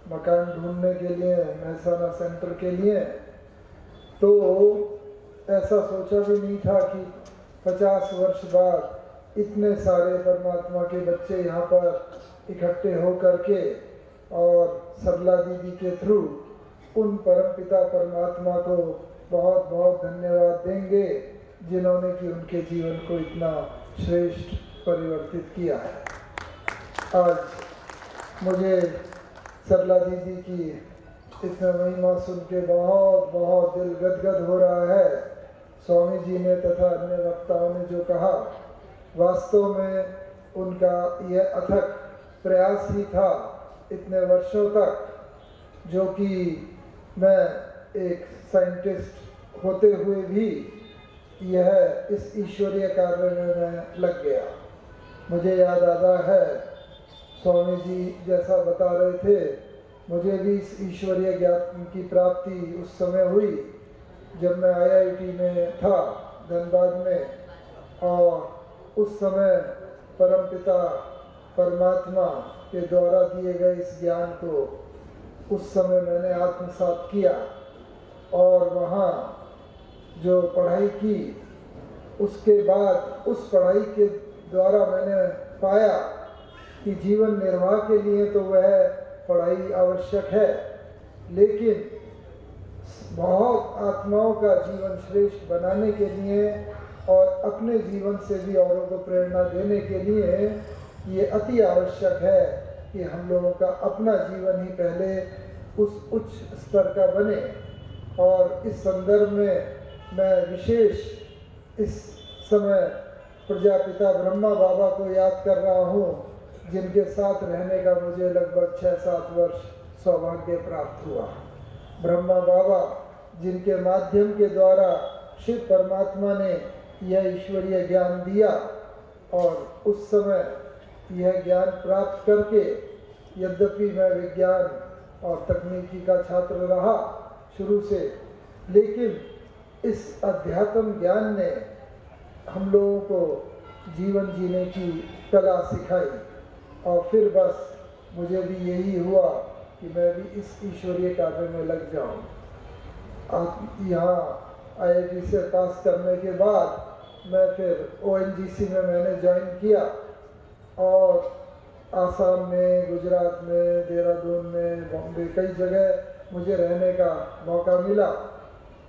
मकान ढूंढने के लिए, महसाना सेंटर के लिए, तो ऐसा सोचा भी नहीं था कि 50 वर्ष बाद इतने सारे परमात्मा के बच्चे यहाँ पर इकट्ठे हो करके और सरला दीदी के थ्रू उन परमपिता परमात्मा को बहुत बहुत धन्यवाद देंगे जिन्होंने कि उनके जीवन को इतना श्रेष्ठ परिवर्तित किया है। आज मुझे सरला दीदी की इतना महिमा सुन के बहुत बहुत दिल गदगद हो रहा है। स्वामी जी ने तथा अन्य वक्ताओं ने जो कहा, वास्तव में उनका यह अथक प्रयास ही था इतने वर्षों तक, जो कि मैं एक साइंटिस्ट होते हुए भी यह इस ईश्वरीय कार्य में मैं लग गया। मुझे याद आता है स्वामी जी जैसा बता रहे थे, मुझे भी इस ईश्वरीय ज्ञान की प्राप्ति उस समय हुई जब मैं IIT में था धनबाद में, और उस समय परमपिता परमात्मा के द्वारा दिए गए इस ज्ञान को उस समय मैंने आत्मसात किया और वहाँ जो पढ़ाई की, उसके बाद उस पढ़ाई के द्वारा मैंने पाया कि जीवन निर्वाह के लिए तो वह पढ़ाई आवश्यक है, लेकिन बहुत आत्माओं का जीवन श्रेष्ठ बनाने के लिए और अपने जीवन से भी औरों को प्रेरणा देने के लिए ये अति आवश्यक है कि हम लोगों का अपना जीवन ही पहले उस उच्च स्तर का बने। और इस संदर्भ में मैं विशेष इस समय प्रजापिता ब्रह्मा बाबा को याद कर रहा हूँ, जिनके साथ रहने का मुझे लगभग 6-7 वर्ष सौभाग्य प्राप्त हुआ। ब्रह्मा बाबा जिनके माध्यम के द्वारा शिव परमात्मा ने यह ईश्वरीय ज्ञान दिया, और उस समय यह ज्ञान प्राप्त करके, यद्यपि मैं विज्ञान और तकनीकी का छात्र रहा शुरू से, लेकिन इस अध्यात्म ज्ञान ने हम लोगों को जीवन जीने की कला सिखाई। और फिर बस मुझे भी यही हुआ कि मैं भी इस ईश्वरीय कार्य में लग जाऊं। आप यहाँ IIT से पास करने के बाद मैं फिर ONGC में मैंने ज्वाइन किया और आसाम में, गुजरात में, देहरादून में, बॉम्बे, कई जगह मुझे रहने का मौका मिला।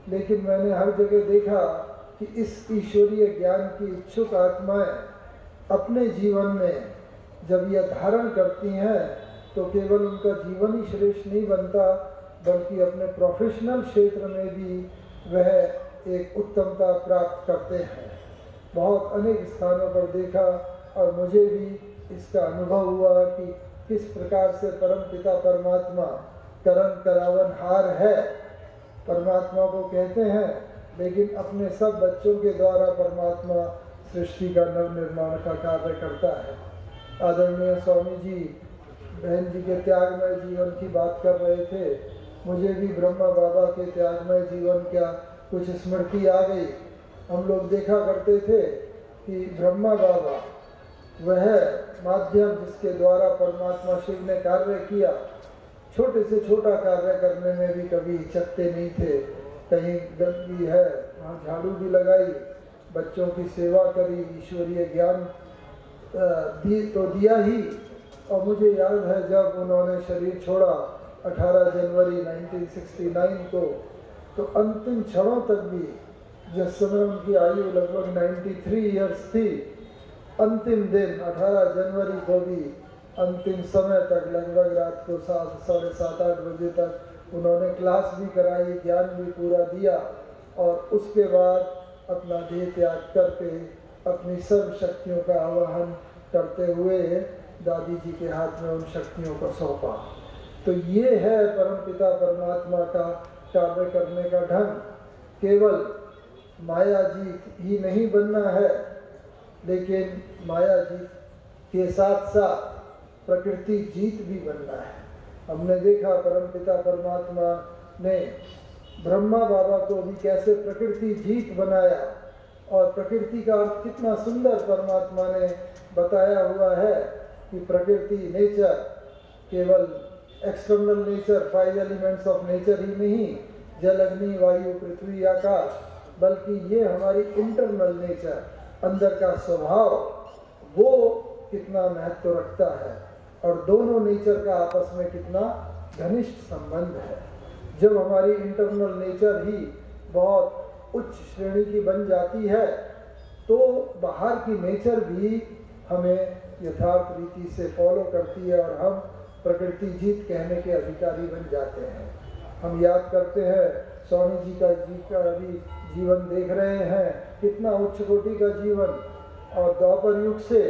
लेकिन मैंने हर जगह देखा कि इस ईश्वरीय ज्ञान की इच्छुक आत्माएं अपने जीवन में जब यह धारण करती हैं तो केवल उनका जीवन ही श्रेष्ठ नहीं बनता, बल्कि अपने प्रोफेशनल क्षेत्र में भी वह एक उत्तमता प्राप्त करते हैं। बहुत अनेक स्थानों पर देखा और मुझे भी इसका अनुभव हुआ कि किस प्रकार से परमपिता परमात्मा करन करावनहार है। परमात्मा को कहते हैं, लेकिन अपने सब बच्चों के द्वारा परमात्मा सृष्टि का नवनिर्माण का कार्य करता है। आदरणीय स्वामी जी बहन जी के त्यागमय जीवन की बात कर रहे थे। मुझे भी ब्रह्मा बाबा के त्यागमय जीवन का कुछ स्मृति आ गई। हम लोग देखा करते थे कि ब्रह्मा बाबा वह माध्यम जिसके द्वारा परमात्मा शिव ने कार्य किया, छोटे से छोटा कार्य करने में भी कभी हिचकते नहीं थे। कहीं गंदगी है वहाँ झाड़ू भी लगाई, बच्चों की सेवा करी, ईश्वरीय ज्ञान दिया ही। और मुझे याद है जब उन्होंने शरीर छोड़ा 18 जनवरी 1969 को, तो अंतिम क्षणों तक भी, जिस समय उनकी आयु लगभग 93 ईयर्स थी, अंतिम दिन 18 जनवरी को भी अंतिम समय तक लगभग रात को 7:30-8 बजे तक उन्होंने क्लास भी कराई, ज्ञान भी पूरा दिया और उसके बाद अपना देह त्याग करके अपनी सर्व शक्तियों का आवाहन करते हुए दादी जी के हाथ में उन शक्तियों को सौंपा। तो ये है परमपिता परमात्मा का कार्य करने का ढंग। केवल माया जी ही नहीं बनना है, लेकिन माया जी के साथ साथ प्रकृति जीत भी बनना है। हमने देखा परमपिता परमात्मा ने ब्रह्मा बाबा को भी कैसे प्रकृति जीत बनाया, और प्रकृति का अर्थ कितना सुंदर परमात्मा ने बताया हुआ है कि प्रकृति नेचर केवल external nature, 5 elements of nature ही नहीं, जल, अग्नि, वायु, पृथ्वी, आकाश, बल्कि ये हमारी इंटरनल नेचर, अंदर का स्वभाव, वो कितना महत्व रखता है और दोनों नेचर का आपस में कितना घनिष्ठ संबंध है। जब हमारी इंटरनल नेचर ही बहुत उच्च श्रेणी की बन जाती है तो बाहर की नेचर भी हमें यथार्थ रीति से फॉलो करती है और हम प्रकृति जीत कहने के अधिकारी बन जाते हैं। हम याद करते हैं स्वामी जी का भी जीवन देख रहे हैं, कितना उच्च कोटि का जीवन, और द्वापर युग से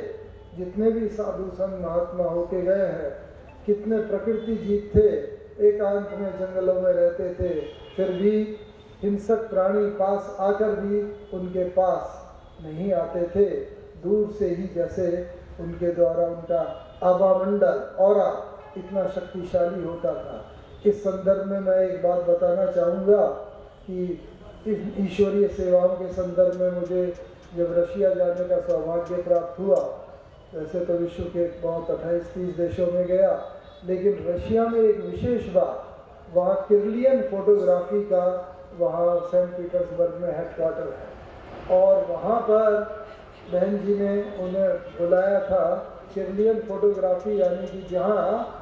जितने भी साधु संत महात्मा होके गए हैं, कितने प्रकृति जीत थे, एकांत में जंगलों में रहते थे, फिर भी हिंसक प्राणी पास आकर भी उनके पास नहीं आते थे, दूर से ही जैसे उनके द्वारा उनका आभामंडल ऑरा इतना शक्तिशाली होता था। इस संदर्भ में मैं एक बात बताना चाहूँगा कि इस ईश्वरीय सेवाओं के संदर्भ में मुझे जब रशिया जाने का सौभाग्य प्राप्त हुआ, वैसे तो विश्व के बहुत 28-30 देशों में गया, लेकिन रशिया में एक विशेष बात, वहाँ किर्लियन फोटोग्राफी का वहाँ सेंट पीटर्सबर्ग में हेडक्वार्टर है, और वहाँ पर बहन जी ने उन्हें बुलाया था। किर्लियन फोटोग्राफी यानी कि जहाँ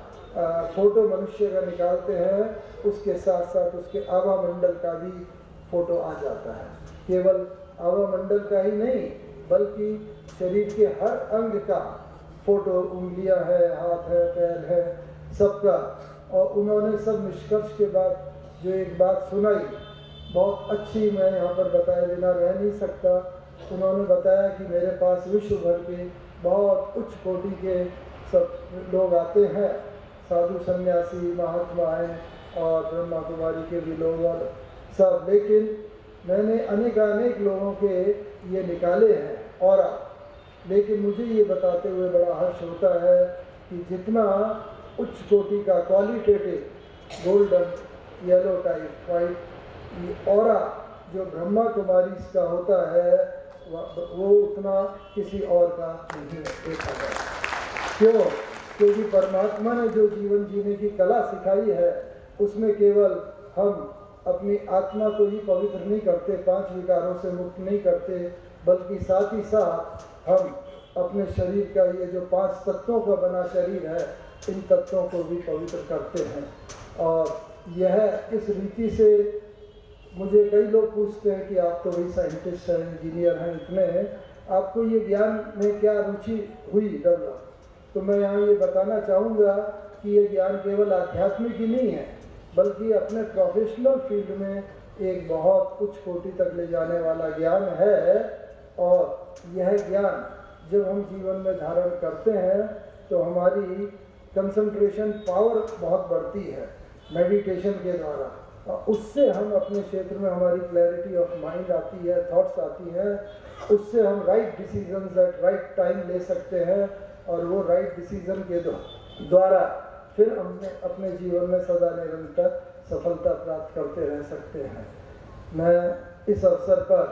फोटो मनुष्य का निकालते हैं, उसके साथ साथ उसके आभामंडल का भी फोटो आ जाता है। केवल आभामंडल का ही नहीं, बल्कि शरीर के हर अंग का फोटो, उंगलियां है, हाथ है, पैर है, सबका। और उन्होंने सब निष्कर्ष के बाद जो एक बात सुनाई, बहुत अच्छी, मैं यहाँ पर बताए बिना रह नहीं सकता। उन्होंने बताया कि मेरे पास विश्व भर के बहुत उच्च कोटि के सब लोग आते हैं, साधु सन्यासी, महात्माएं और ब्रह्मा कुमारी के भी लोग और सब, लेकिन मैंने अनेक लोगों के ये निकाले हैं। और लेकिन मुझे ये बताते हुए बड़ा हर्ष होता है कि जितना उच्च कोटि का qualitative golden, yellow type, white aura जो ब्रह्मा कुमारी का होता है, वो उतना किसी और का नहीं देखा गया। क्यों? क्योंकि परमात्मा ने जो जीवन जीने की कला सिखाई है, उसमें केवल हम अपनी आत्मा को ही पवित्र नहीं करते, 5 विकारों से मुक्त नहीं करते, बल्कि साथ ही साथ हम अपने शरीर का ये जो 5 तत्वों का बना शरीर है, इन तत्वों को भी पवित्र करते हैं। और यह इस रीति से, मुझे कई लोग पूछते हैं कि आप तो वही साइंटिस्ट हैं, इंजीनियर हैं, इतने हैं, आपको ये ज्ञान में क्या रुचि हुई डेवलप? तो मैं यहाँ ये बताना चाहूँगा कि ये ज्ञान केवल आध्यात्मिक ही नहीं है, बल्कि अपने प्रोफेशनल फील्ड में एक बहुत उच्च कोटि तक ले जाने वाला ज्ञान है। और यह ज्ञान जब हम जीवन में धारण करते हैं तो हमारी कंसंट्रेशन पावर बहुत बढ़ती है मेडिटेशन के द्वारा, और उससे हम अपने क्षेत्र में हमारी क्लैरिटी ऑफ माइंड आती है, थॉट्स आती हैं, उससे हम right decisions eight right time ले सकते हैं, और वो राइट डिसीजन के द्वारा फिर हमने अपने जीवन में सदा निरंतर सफलता प्राप्त करते रह सकते हैं। मैं इस अवसर पर,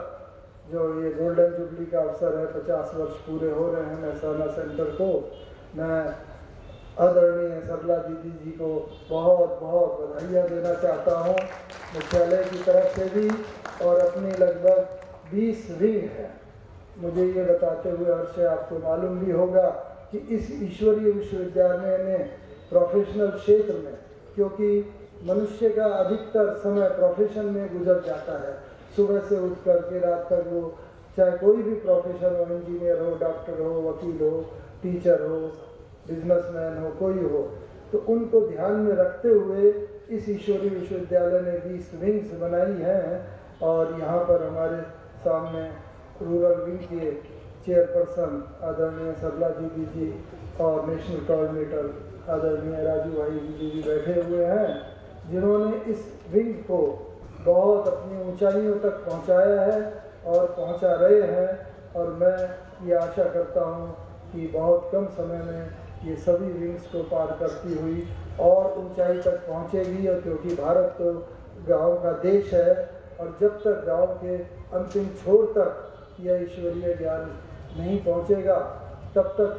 जो ये गोल्डन जुबली का अवसर है, 50 वर्ष पूरे हो रहे हैं मेहसाना सेंटर को, मैं आदरणीय सरला दीदी जी को बहुत बहुत बधाइयाँ देना चाहता हूँ, मुख्यालय की तरफ से भी, और अपनी लगभग 20 विंग है। मुझे ये बताते हुए हर्ष है, आपको मालूम भी होगा कि इस ईश्वरीय विश्वविद्यालय ने प्रोफेशनल क्षेत्र में, क्योंकि मनुष्य का अधिकतर समय प्रोफेशन में गुजर जाता है, सुबह से उठ कर के रात तक वो चाहे कोई भी प्रोफेशन हो, इंजीनियर हो, डॉक्टर हो, वकील हो, टीचर हो, बिजनेसमैन हो, कोई हो, तो उनको ध्यान में रखते हुए इस ईश्वरीय विश्वविद्यालय ने 20 विंग्स बनाई हैं। और यहाँ पर हमारे सामने रूरल विंग के चेयरपर्सन आदरणीय सरला दीदी जी और नेशनल कोऑर्डिनेटर आदरणीय राजू भाई जी भी बैठे हुए हैं, जिन्होंने इस विंग को बहुत अपनी ऊंचाइयों तक पहुंचाया है और पहुंचा रहे हैं। और मैं ये आशा करता हूं कि बहुत कम समय में ये सभी विंग्स को पार करती हुई और ऊंचाई तक पहुंचेगी। और क्योंकि भारत तो गांव का देश है, और जब तक गांव के अंतिम छोर तक यह ईश्वरीय ज्ञान नहीं पहुंचेगा, तब तक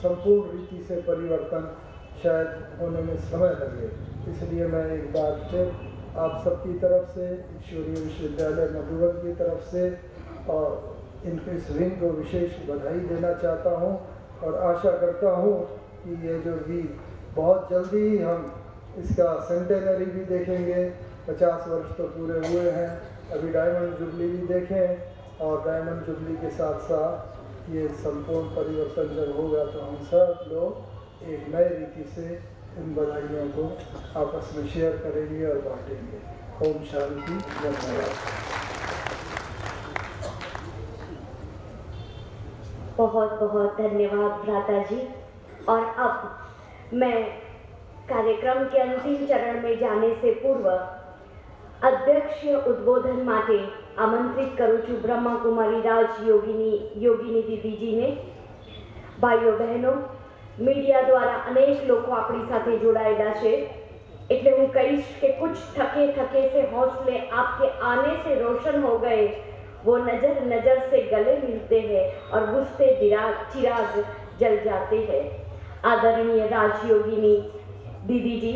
संपूर्ण रीति से परिवर्तन शायद होने में समय लगे। इसलिए मैं एक बार फिर आप सबकी तरफ से, ईश्वरीय विश्वविद्यालय मधुबन की तरफ से और इनके इस विंग को विशेष बधाई देना चाहता हूं, और आशा करता हूं कि ये जो भी बहुत जल्दी ही हम इसका सेंटेनरी भी देखेंगे। 50 वर्ष तो पूरे हुए हैं, अभी डायमंड जुबली भी देखें, और डायमंड जुबली के साथ साथ ये संपूर्ण परिवर्तन जब होगा तो हम सब लोग एक नए रीति से इन बधाइयों को आपस में शेयर करेंगे और बांटेंगे। ओम शांति, धन्यवाद।
बहुत बहुत धन्यवाद भ्राता जी। और अब मैं कार्यक्रम के अंतिम चरण में जाने से पूर्व अध्यक्ष उद्बोधन माटे आमंत्रित करूँ છું બ્રહ્માકુમારી રાજ યોગીની દીદીજીને। ભાઈઓ બહેનો, મીડિયા દ્વારા અનેક લોકો આપણી સાથે જોડાયેલા છે, એટલે હું કહીશ કે कुछ थके थके से हौसले आपके आने से रोशन हो गए, वो नजर नजर से गले मिलते हैं और बुझते चिराग जल जाते हैं। आदरणीय राजयोगिनी दीदी जी,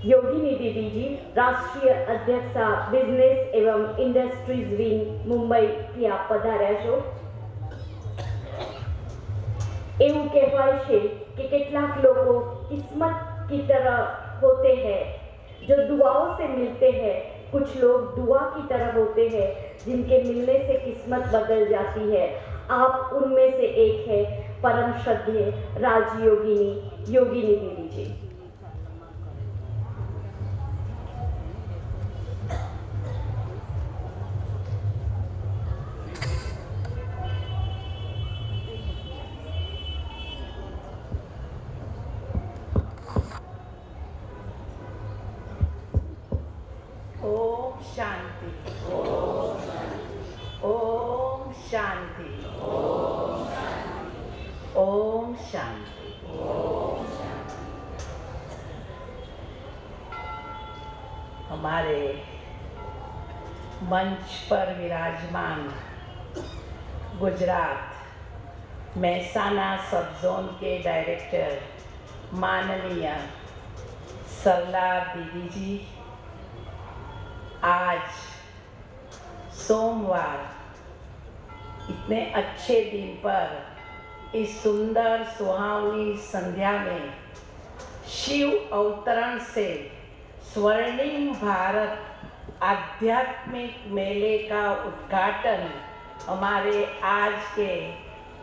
योगिनी दीदी जी राष्ट्रीय अध्यक्षा बिजनेस एवं इंडस्ट्रीज विंग मुंबई की आप पधार्या छो। એવું કહેવાય છે કે કેટલાક લોકો કિસ્મત की तरह होते हैं जो दुआओं से मिलते हैं, कुछ लोग दुआ की तरह होते हैं जिनके मिलने से किस्मत बदल जाती है। आप उनमें से एक है परम श्रद्धेय राजयोगिनी योगिनी दीदी जी।
ओम शांति, ओम शांति, ओम शांति। हमारे मंच पर विराजमान गुजरात मेहसाना सब जोन के डायरेक्टर माननीय सरला दीदी जी आज सोमवार इतने अच्छे दिन पर इस सुंदर सुहावनी संध्या में शिव अवतरण से स्वर्णिम भारत आध्यात्मिक मेले का उद्घाटन हमारे आज के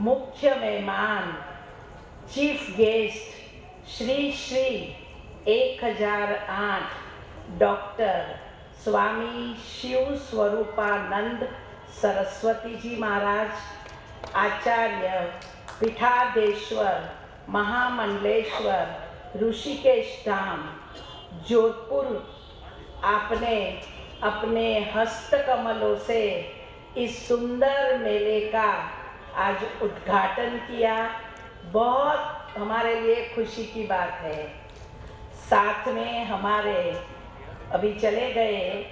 मुख्य मेहमान chief guest Shri Shri 1008 doctor Swami Shiv Swaroopanand Saraswati ji Maharaj, आचार्य पीठाधीश्वर महामंडलेश्वर ऋषिकेश धाम जोधपुर, आपने अपने हस्तकमलों से इस सुंदर मेले का आज उद्घाटन किया। बहुत हमारे लिए खुशी की बात है। साथ में हमारे अभी चले गए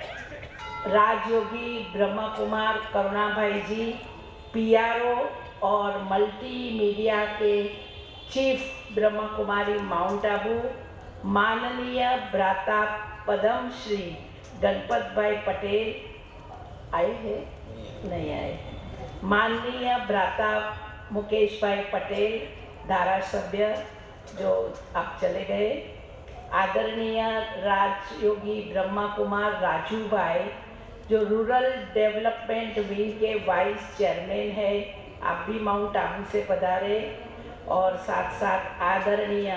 राजयोगी ब्रह्मा कुमार करुणा भाई जी, PRO और मल्टीमीडिया के चीफ ब्रह्मा कुमारी माउंट आबू, माननीय भ्राता पद्म श्री गणपत भाई पटेल आए हैं, नहीं आए, माननीय भ्राता मुकेश भाई पटेल धारासभ्य जो आप चले गए, आदरणीय राजयोगी ब्रह्मा कुमार राजू भाई जो रूरल डेवलपमेंट विंग के वाइस चेयरमैन है, आप भी माउंट आबू से पधारे, और साथ साथ आदरणीय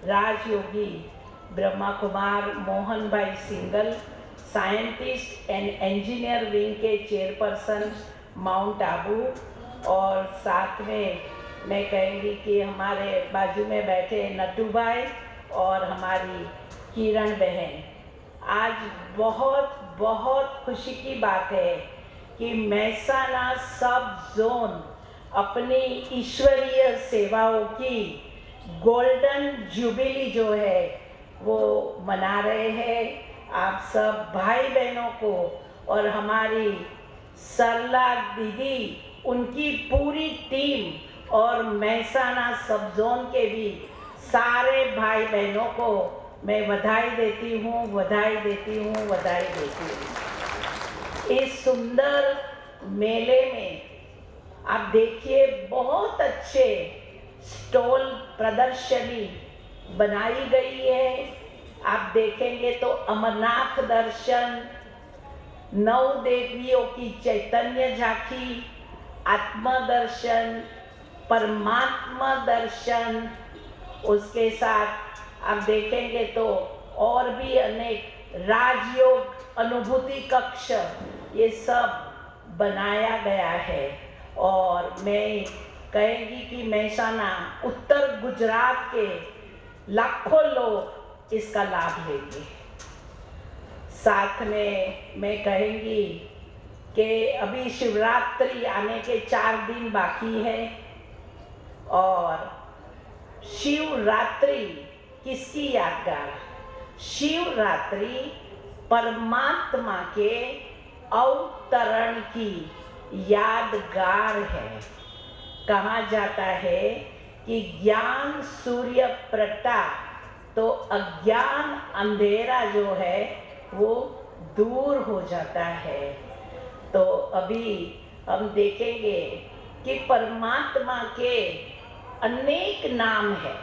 राजयोगी ब्रह्मा कुमार मोहन भाई single scientist and engineer wing के चेयरपर्सन माउंट आबू, और साथ में मैं कहेंगी कि हमारे बाजू में बैठे नट्टू भाई और हमारी किरण बहन। आज बहुत बहुत खुशी की बात है कि मेहसाना सब जोन अपनी ईश्वरीय सेवाओं की गोल्डन जुबिली जो है वो मना रहे हैं। आप सब भाई बहनों को और हमारी सरला दीदी, उनकी पूरी टीम और मेहसाना सब जोन के भी सारे भाई बहनों को मैं बधाई देती हूँ, बधाई देती हूँ, बधाई देती हूँ। इस सुंदर मेले में आप देखिए बहुत अच्छे स्टॉल प्रदर्शनी बनाई गई है। आप देखेंगे तो अमरनाथ दर्शन, नौ देवियों की चैतन्य झांकी, आत्मदर्शन, परमात्मा दर्शन, उसके साथ आप देखेंगे तो और भी अनेक राजयोग अनुभूति कक्ष, ये सब बनाया गया है। और मैं कहेंगी कि मेहसाना उत्तर गुजरात के लाखों लोग इसका लाभ लेंगे। साथ में मैं कहेंगी कि अभी शिवरात्रि आने के 4 दिन बाकी है, और शिवरात्रि किसकी यादगार? शिवरात्रि परमात्मा के अवतरण की यादगार है। कहा जाता है कि ज्ञान सूर्य प्रताप, तो अज्ञान अंधेरा जो है वो दूर हो जाता है। तो अभी हम देखेंगे कि परमात्मा के अनेक नाम है,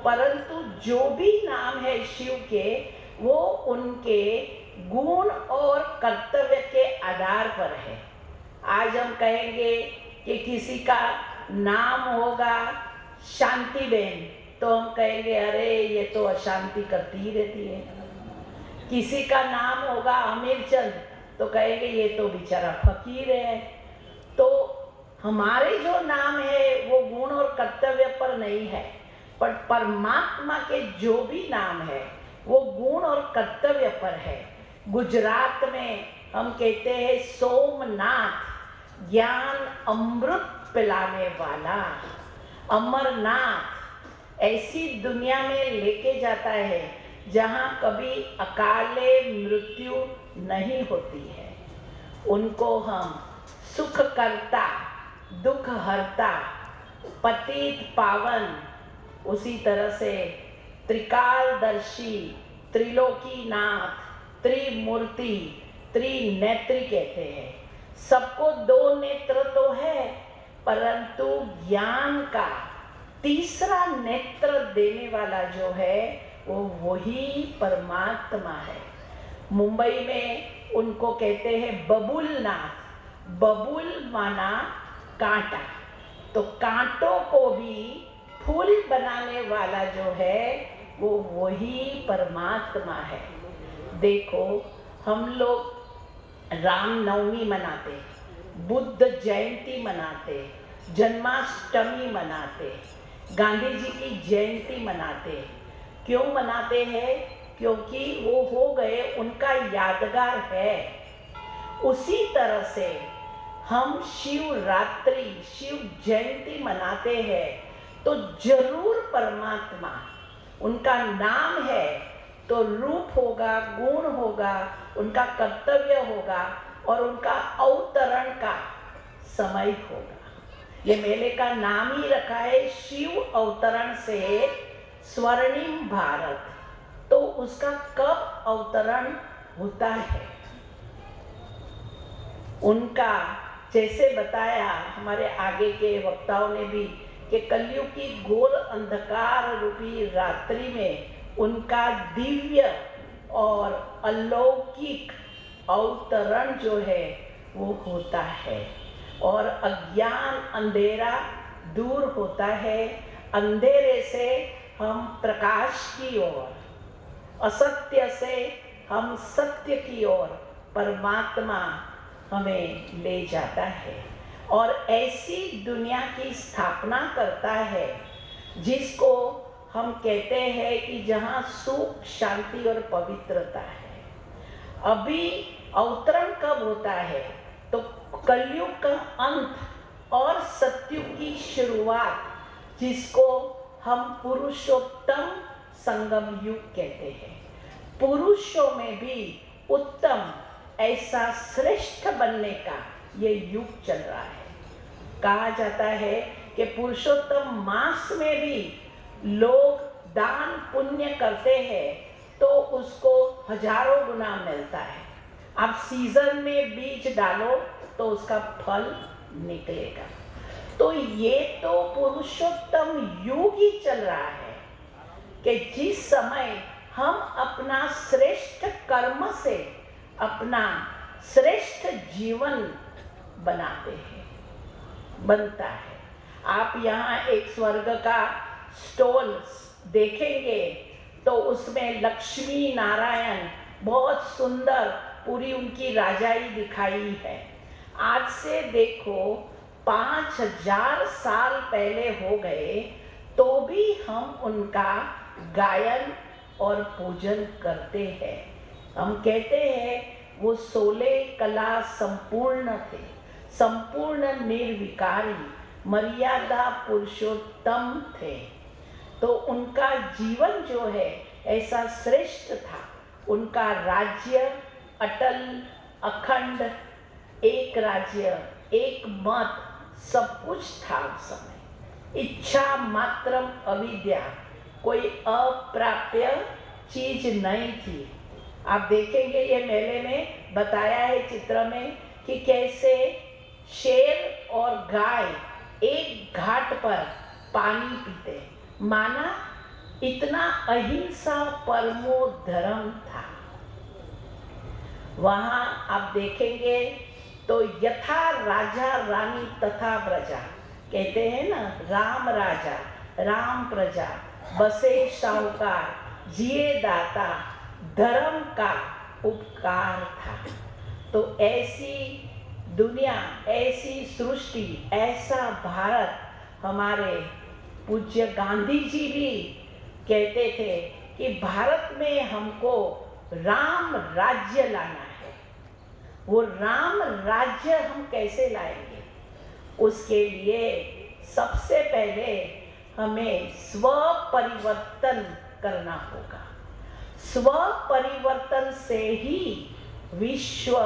परंतु जो भी नाम है शिव के, वो उनके गुण और कर्तव्य के आधार पर है। आज हम कहेंगे कि किसी का नाम होगा शांतिबेन, तो हम कहेंगे अरे ये तो अशांति करती ही रहती है। किसी का नाम होगा अमीरचंद, तो कहेंगे ये तो बेचारा फकीर है। तो हमारे जो नाम है वो गुण और कर्तव्य पर नहीं है, पर परमात्मा के जो भी नाम है वो गुण और कर्तव्य पर है। गुजरात में हम कहते हैं सोमनाथ, ज्ञान अमृत पिलाने वाला। अमरनाथ ऐसी दुनिया में लेके जाता है जहाँ कभी अकाले मृत्यु नहीं होती है। उनको हम सुख करता, दुख हरता, पतित पावन, उसी तरह से त्रिकालदर्शी, त्रिलोकीनाथ, त्रिमूर्ति, त्रिनेत्री कहते हैं। सबको दो नेत्र तो है, परंतु ज्ञान का तीसरा नेत्र देने वाला जो है वो वही परमात्मा है। मुंबई में उनको कहते हैं बबुलनाथ। बबुल माना कांटा, तो कांटों को भी फूल बनाने वाला जो है वो वही परमात्मा है। देखो, हम लोग रामनवमी मनाते, बुद्ध जयंती मनाते, जन्माष्टमी मनाते, गांधी जी की जयंती मनाते। क्यों मनाते हैं? क्योंकि वो हो गए, उनका यादगार है। उसी तरह से हम शिवरात्रि, शिव जयंती मनाते हैं तो जरूर परमात्मा, उनका नाम है तो रूप होगा, गुण होगा, उनका कर्तव्य होगा और उनका अवतरण का समय होगा। ये मेले का नाम ही रखा है शिव अवतरण से स्वर्णिम भारत। तो उसका कब अवतरण होता है? उनका जैसे बताया हमारे आगे के वक्ताओं ने भी कि कलयुग की घोर अंधकार रूपी रात्रि में उनका दिव्य और अलौकिक अवतरण जो है वो होता है और अज्ञान अंधेरा दूर होता है। अंधेरे से हम प्रकाश की ओर, असत्य से हम सत्य की ओर परमात्मा हमें ले जाता है और ऐसी दुनिया की स्थापना करता है जिसको हम कहते हैं कि जहाँ सुख, शांति और पवित्रता है। अभी अवतरण कब होता है? तो कलयुग का अंत और सतयुग की शुरुआत, जिसको हम पुरुषोत्तम संगम युग कहते हैं। पुरुषों में भी उत्तम, ऐसा श्रेष्ठ बनने का ये युग चल रहा है। कहा जाता है कि पुरुषोत्तम मास में भी लोग दान पुण्य करते हैं तो उसको हजारों गुना मिलता है। आप सीजन में बीज डालो तो उसका फल निकलेगा। तो ये तो पुरुषोत्तम युग ही चल रहा है कि जिस समय हम अपना श्रेष्ठ कर्म से अपना श्रेष्ठ जीवन बनाते हैं, बनता है। आप यहाँ एक स्वर्ग का स्टॉल देखेंगे तो उसमें लक्ष्मी नारायण बहुत सुंदर पूरी उनकी राजाई दिखाई है। आज से देखो 5000 साल पहले हो गए तो भी हम उनका गायन और पूजन करते हैं। हम कहते हैं वो 16 कला संपूर्ण थे, संपूर्ण निर्विकारी, मर्यादा पुरुषोत्तम थे। तो उनका जीवन जो है ऐसा श्रेष्ठ था। उनका राज्य अटल, अखंड, एक राज्य, एक मत, सब कुछ था उस समय। इच्छा मात्रम अविद्या, कोई अप्राप्य चीज नहीं थी। आप देखेंगे ये मेले में बताया है चित्र में कि कैसे शेर और गाय एक घाट पर पानी पीते, माना इतना अहिंसा परमो धर्म था। वहाँ आप देखेंगे तो यथा राजा रानी तथा प्रजा, कहते हैं ना, राम राजा राम प्रजा, बसे साहूकार जिए दाता, धर्म का उपकार था। तो ऐसी दुनिया, ऐसी सृष्टि, ऐसा भारत हमारे पूज्य गांधी जी भी कहते थे कि भारत में हमको राम राज्य लाना है। वो राम राज्य हम कैसे लाएंगे? उसके लिए सबसे पहले हमें स्व परिवर्तन करना होगा। स्व परिवर्तन से ही विश्व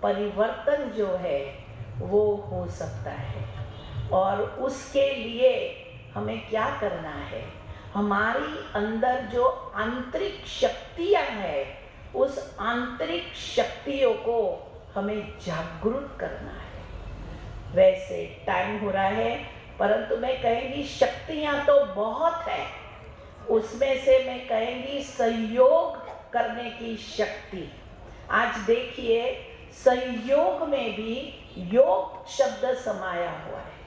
परिवर्तन जो है वो हो सकता है। और उसके लिए हमें क्या करना है? हमारी अंदर जो आंतरिक शक्तियां हैं, उस आंतरिक शक्तियों को हमें जागरूक करना है। वैसे टाइम हो रहा है, परंतु मैं कहेंगी शक्तियाँ तो बहुत है, उसमें से मैं कहेंगी सहयोग करने की शक्ति। आज देखिए सहयोग में भी योग शब्द समाया हुआ है।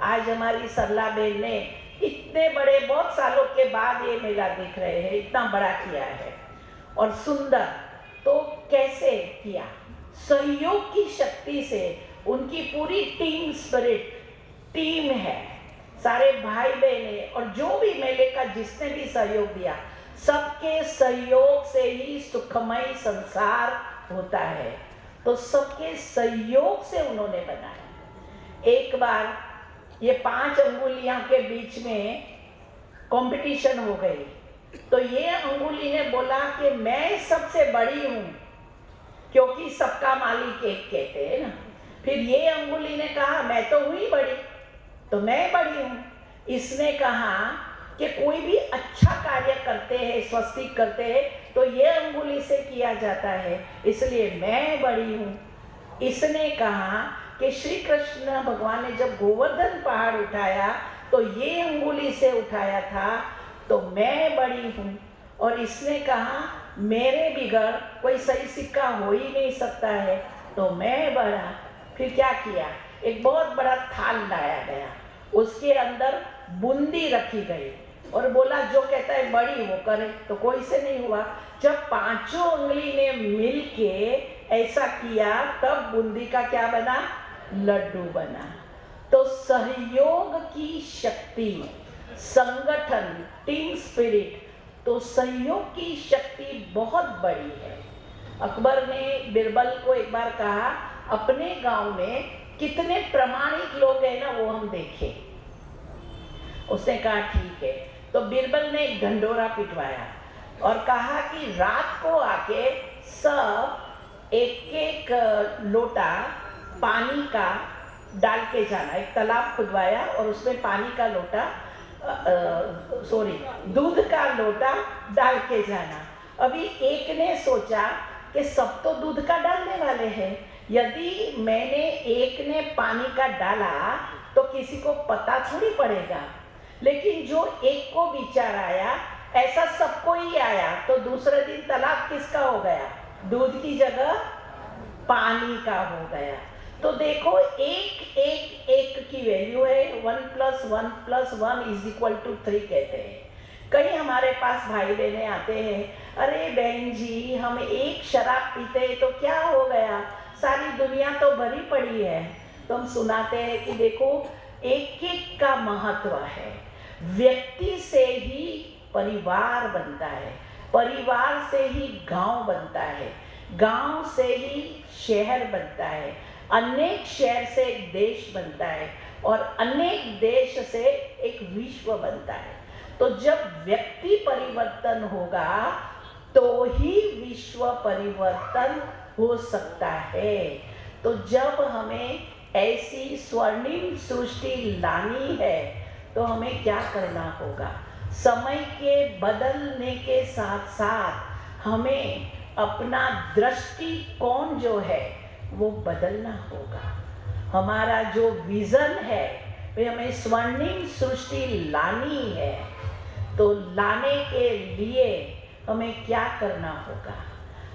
आज हमारी सरला बहन ने इतने बड़े, बहुत सालों के बाद ये मेला देख रहे हैं, इतना बड़ा किया है और सुंदर। तो कैसे किया? सहयोग की शक्ति से। उनकी पूरी टीम स्पिरिट, टीम है, सारे भाई बहने और जो भी मेले का जिसने भी सहयोग दिया, सबके सहयोग से ही सुखमय संसार होता है। तो सबके सहयोग से उन्होंने बनाया। एक बार ये 5 अंगुलियां के बीच में कंपटीशन हो गई, तो ये अंगुली ने बोला कि मैं सबसे बड़ी हूं, क्योंकि सबका मालिक एक कहते हैं ना। फिर ये अंगुली ने कहा मैं तो हुई बड़ी, तो मैं बड़ी हूं। इसने कहा कि कोई भी अच्छा कार्य करते हैं, स्वस्तिक करते हैं, तो ये अंगुली से किया जाता है, इसलिए मैं बड़ी हूं। इसने कहा कि श्री कृष्ण भगवान ने जब गोवर्धन पहाड़ उठाया तो ये अंगुली से उठाया था, तो मैं बड़ी हूँ। और इसने कहा मेरे बिगड़ कोई सही सिक्का हो ही नहीं सकता है, तो मैं बड़ा। फिर क्या किया? एक बहुत बड़ा थाल लाया गया, उसके अंदर बूंदी रखी गई और बोला जो कहता है बड़ी वो करे, तो कोई से नहीं हुआ। जब 5 उंगली ने मिल के ऐसा किया, तब बूंदी का क्या बना? लड्डू बना। तो सहयोग की शक्ति, संगठन, टीम स्पिरिट, तो सहयोग की शक्ति बहुत बड़ी है। अकबर ने बिरबल को एक बार कहा अपने गांव में कितने प्रामाणिक लोग हैं ना, वो हम देखें। उसने कहा ठीक है। तो बिरबल ने एक ढंढोरा पिटवाया और कहा कि रात को आके सब एक एक लोटा पानी का डाल के जाना। एक तालाब खुदवाया और उसमें पानी का लोटा, दूध का लोटा डाल के जाना। अभी एक ने सोचा कि सब तो दूध का डालने वाले हैं, यदि मैंने एक ने पानी का डाला तो किसी को पता थोड़ी पड़ेगा। लेकिन जो एक को विचार आया, ऐसा सबको ही आया, तो दूसरे दिन तालाब किसका हो गया? दूध की जगह पानी का हो गया। तो देखो एक एक एक की वैल्यू है 1 + 1 + 1 = 3 कहते हैं। कई हमारे पास भाई बहने आते हैं, अरे बहन जी हम एक शराब पीते हैं तो क्या हो गया, सारी दुनिया तो भरी पड़ी है। तो हम सुनाते हैं कि देखो एक एक का महत्व है। व्यक्ति से ही परिवार बनता है, परिवार से ही गांव बनता है, गांव से ही शहर बनता है, अनेक शहर से एक देश बनता है और अनेक देश से एक विश्व बनता है। तो जब व्यक्ति परिवर्तन होगा तो ही विश्व परिवर्तन हो सकता है। तो जब हमें ऐसी स्वर्णिम सृष्टि लानी है तो हमें क्या करना होगा? समय के बदलने के साथ साथ हमें अपना दृष्टिकोण जो है वो बदलना होगा। हमारा जो विजन है वे हमें स्वर्णिम सृष्टि लानी है, तो लाने के लिए हमें क्या करना होगा?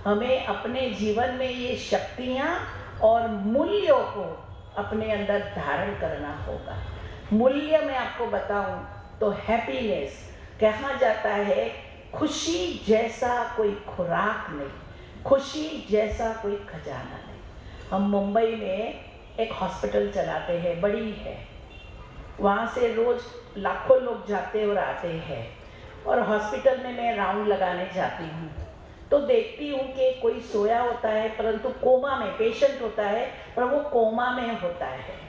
हमें अपने जीवन में ये शक्तियाँ और मूल्यों को अपने अंदर धारण करना होगा। मूल्य मैं आपको बताऊं तो हैप्पीनेस कहा जाता है, खुशी जैसा कोई खुराक नहीं, खुशी जैसा कोई खजाना नहीं। हम मुंबई में एक हॉस्पिटल चलाते हैं, बड़ी है, वहाँ से रोज लाखों लोग जाते और आते हैं। और हॉस्पिटल में मैं राउंड लगाने जाती हूँ तो देखती हूँ कि कोई सोया होता है परंतु कोमा में, पेशेंट होता है पर वो कोमा में होता है।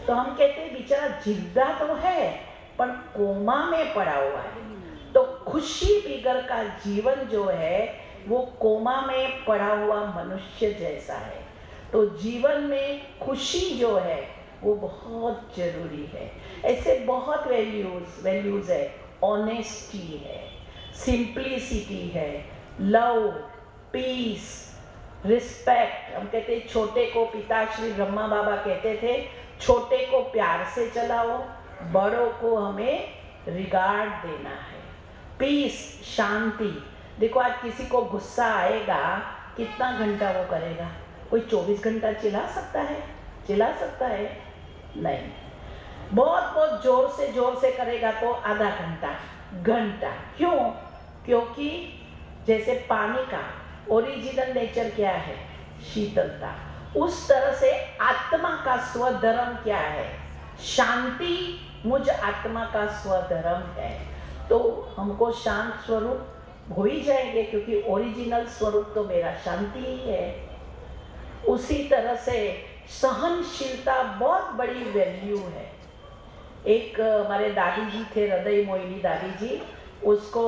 तो हम कहते हैं बेचारा जिंदा तो है पर कोमा में पड़ा हुआ है। तो खुशी बिगर का जीवन जो है वो कोमा में पड़ा हुआ मनुष्य जैसा है। तो जीवन में खुशी जो है वो बहुत जरूरी है। ऐसे बहुत वैल्यूज है, ऑनेस्टी है, सिंप्लिसिटी है, लव, पीस, रिस्पेक्ट। हम कहते हैं छोटे को, पिता श्री ब्रह्मा बाबा कहते थे, छोटे को प्यार से चलाओ, बड़ों को हमें रिगार्ड देना है। पीस, शांति। देखो आज किसी को गुस्सा आएगा, कितना घंटा वो करेगा? कोई 24 घंटा चिल्ला सकता है? चिल्ला सकता है? नहीं। बहुत बहुत जोर से करेगा तो आधा घंटा, घंटा। क्यों? क्योंकि जैसे पानी का ओरिजिनल नेचर क्या है? शीतलता। उस तरह से आत्मा का स्वधर्म क्या है? शांति। मुझ आत्मा का स्वधर्म है, तो हमको शांत स्वरूप हो ही जाएंगे, क्योंकि ओरिजिनल स्वरूप तो मेरा शांति ही है। उसी तरह से सहनशीलता बहुत बड़ी वैल्यू है। एक हमारे दादी जी थे, हृदय मोहिनी दादी जी, उसको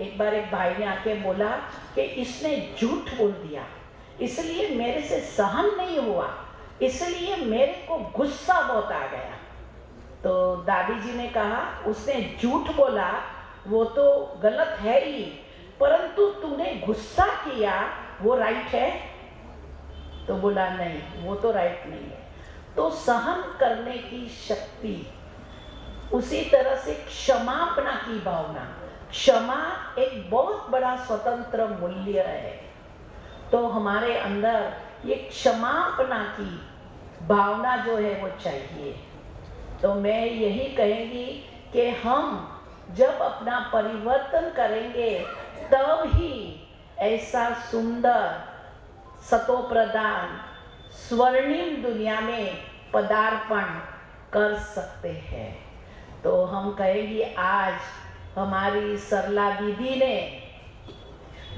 एक बार एक भाई ने आके बोला कि इसने झूठ बोल दिया, इसलिए मेरे से सहन नहीं हुआ, इसलिए मेरे को गुस्सा बहुत आ गया। तो दादी जी ने कहा, उसने झूठ बोला वो तो गलत है ही, परंतु तूने गुस्सा किया वो राइट है? तो बोला नहीं, वो तो राइट नहीं है। तो सहन करने की शक्ति, उसी तरह से क्षमापना की भावना। क्षमा एक बहुत बड़ा स्वतंत्र मूल्य है, तो हमारे अंदर ये क्षमापना की भावना जो है वो चाहिए। तो मैं यही कहेंगी कि हम जब अपना परिवर्तन करेंगे तब ही ऐसा सुंदर सतोप्रधान स्वर्णिम दुनिया में पदार्पण कर सकते हैं। तो हम कहेंगे आज हमारी सरला दीदी ने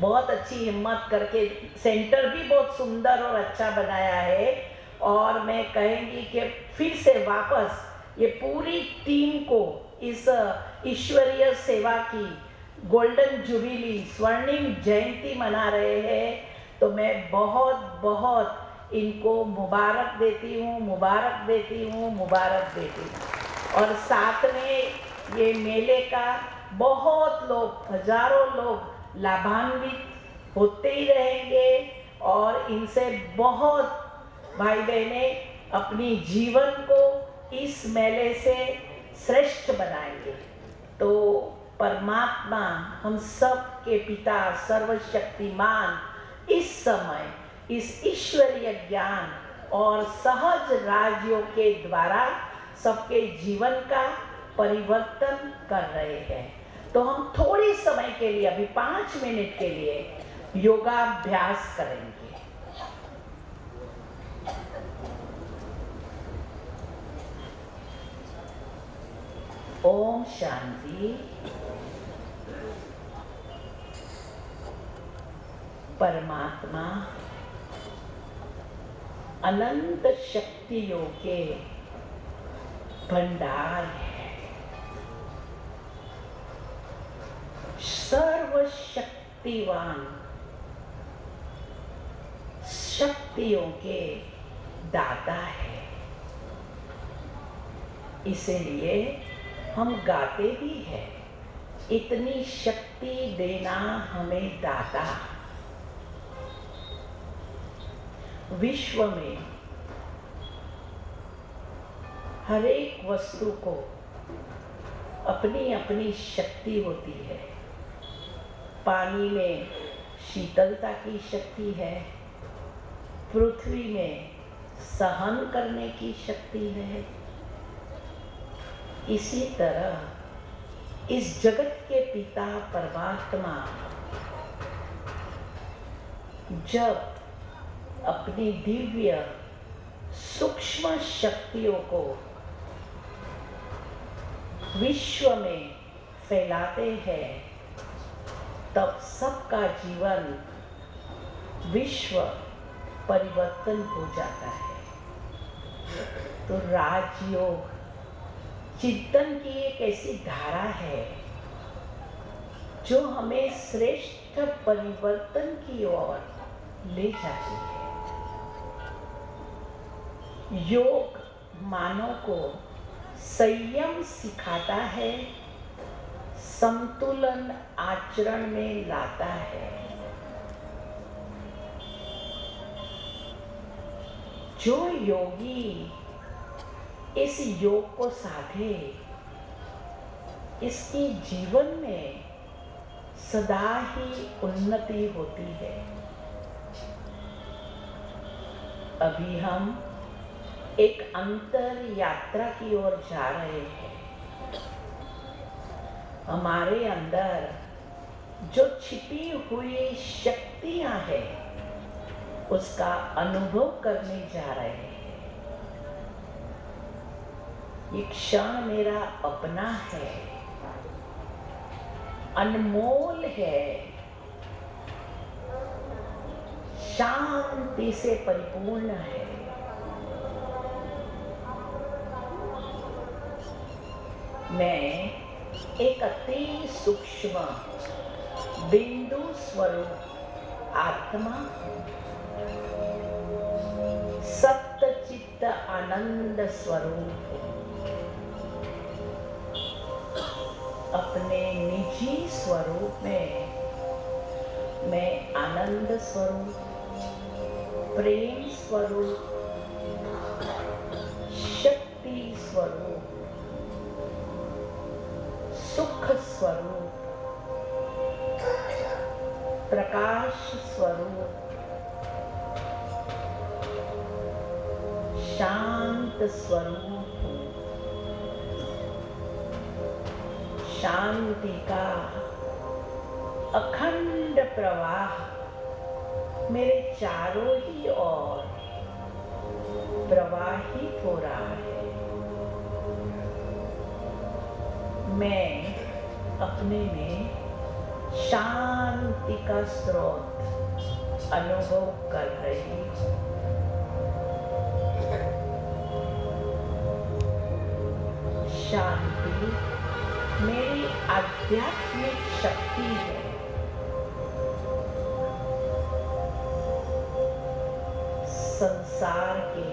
बहुत अच्छी हिम्मत करके सेंटर भी बहुत सुंदर और अच्छा बनाया है, और मैं कहेंगी कि फिर से वापस ये पूरी टीम को इस ईश्वरीय सेवा की गोल्डन जुबिली, स्वर्णिम जयंती मना रहे हैं, तो मैं बहुत बहुत इनको मुबारक देती हूँ, मुबारक देती हूँ, मुबारक देती हूँ। और साथ में ये मेले का बहुत लोग, हजारों लोग लाभान्वित होते ही रहेंगे, और इनसे बहुत भाई बहने अपनी जीवन को इस मेले से श्रेष्ठ बनाएंगे। तो परमात्मा हम सब के पिता सर्वशक्तिमान इस समय इस ईश्वरीय ज्ञान और सहज राजयोग के द्वारा सबके जीवन का परिवर्तन कर रहे हैं। तो हम थोड़े समय के लिए, अभी 5 मिनट के लिए योगाभ्यास करेंगे। ओम शांति। परमात्मा अनंत शक्तियों के भंडार है, सर्वशक्तिवान शक्तियों के दाता है। इसलिए हम गाते भी हैं, इतनी शक्ति देना हमें दाता। विश्व में हर एक वस्तु को अपनी अपनी शक्ति होती है। पानी में शीतलता की शक्ति है, पृथ्वी में सहन करने की शक्ति है। इसी तरह इस जगत के पिता परमात्मा जब अपनी दिव्य सूक्ष्म शक्तियों को विश्व में फैलाते हैं, तब सबका जीवन, विश्व परिवर्तन हो जाता है। तो राजयोग चिंतन की एक ऐसी धारा है जो हमें श्रेष्ठ परिवर्तन की ओर ले जाती है। योग मानव को संयम सिखाता है, संतुलन आचरण में लाता है। जो योगी इस योग को साधे, इसके जीवन में सदा ही उन्नति होती है। अभी हम एक अंतर यात्रा की ओर जा रहे हैं। हमारे अंदर जो छिपी हुई शक्तियां हैं, उसका अनुभव करने जा रहे हैं। ये क्षण मेरा अपना है, अनमोल है, शांति से परिपूर्ण है। मैं एक अति सूक्ष्म बिंदु स्वरूप आत्मा, सत्य चित्त आनंद स्वरूप, अपने निजी स्वरूप में मैं आनंद स्वरूप, प्रेम स्वरूप, शक्ति स्वरूप, सुख स्वरूप, प्रकाश स्वरूप, शांत स्वरूप, शांति का अखंड प्रवाह मेरे चारों ही ओर प्रवाहित हो रहा है। मैं अपने में शांति का स्रोत अनुभव कर रही हूँ। शांति मेरी आध्यात्मिक शक्ति है। संसार के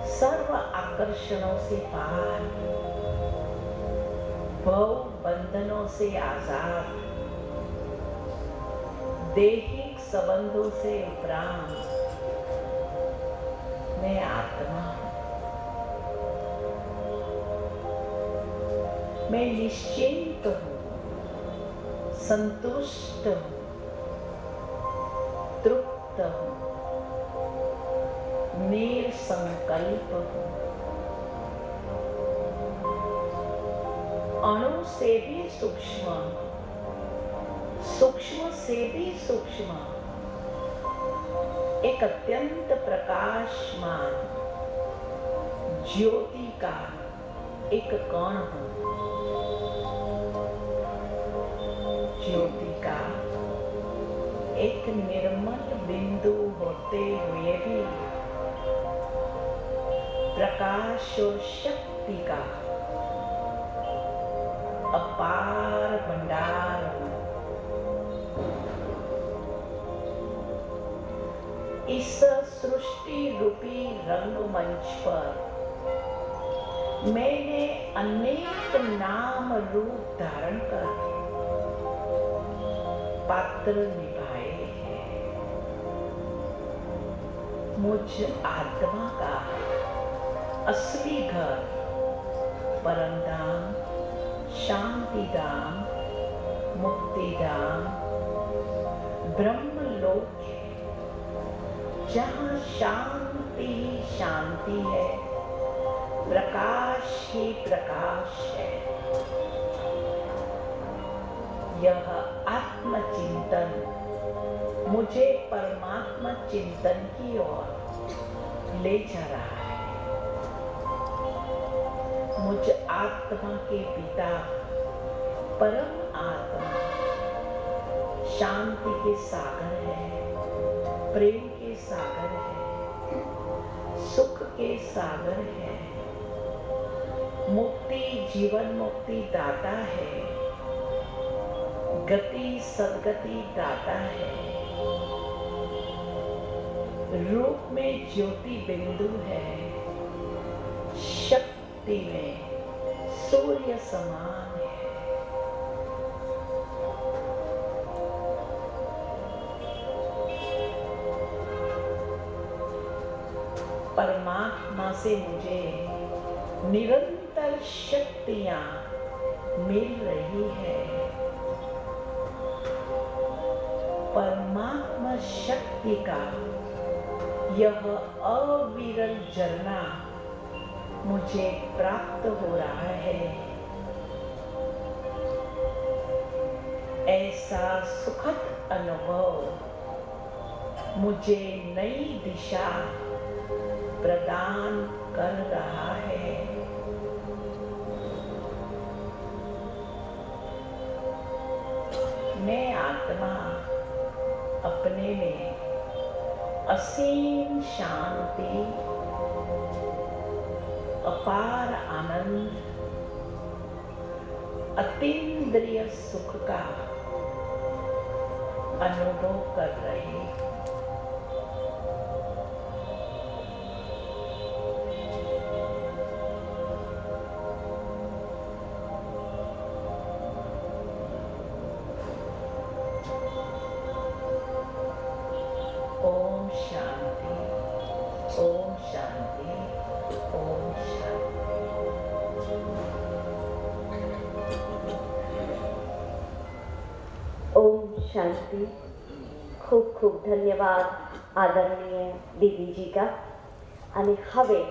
सर्व आकर्षणों से पार, भव बंधनों से आजाद, दैहिक संबंधों से उपरांत मैं आत्मा हूँ। मैं निश्चिंत हूँ, संतुष्ट हूँ, तृप्त हूँ, निसंकल्प हूँ। अणु से भी सूक्ष्म, सूक्ष्म से भी सूक्ष्म, एक अत्यंत प्रकाशमान ज्योति का एक कण हूँ। ज्योति का एक निर्मल बिंदु होते हुए भी प्रकाश और शक्ति का अपार भंडार हूँ। इस सृष्टि रूपी रंगमंच पर मैंने अनेक नाम रूप धारण कर पात्र निभाए हैं। मुझ आत्मा का असली घर परमधाम, शांतिधाम, मुक्तिधाम, ब्रह्मलोक है, जहाँ शांति ही शांति है, प्रकाश ही प्रकाश है। यह आत्मचिंतन मुझे परमात्मा चिंतन की ओर ले जा रहा है। मुझ आत्मा के पिता परम आत्मा शांति के सागर है, प्रेम के सागर है, सुख के सागर है, मुक्ति जीवन मुक्ति दाता है, गति सदगति दाता है, रूप में ज्योति बिंदु है, शक्ति में सूर्य समान है। से मुझे निरंतर शक्तियां मिल रही है। परमात्मा शक्ति का यह अविरल झरना मुझे प्राप्त हो रहा है। ऐसा सुखद अनुभव मुझे नई दिशा प्रदान कर रहा है। मैं आत्मा अपने में असीम शांति, अपार आनंद, अतीन्द्रिय सुख का अनुभव कर रही। ओम शांति, ओम शांति, ओम शांति।
ओम शांति। खूब खूब धन्यवाद आदरणीय દીદીજી કા। અને હવે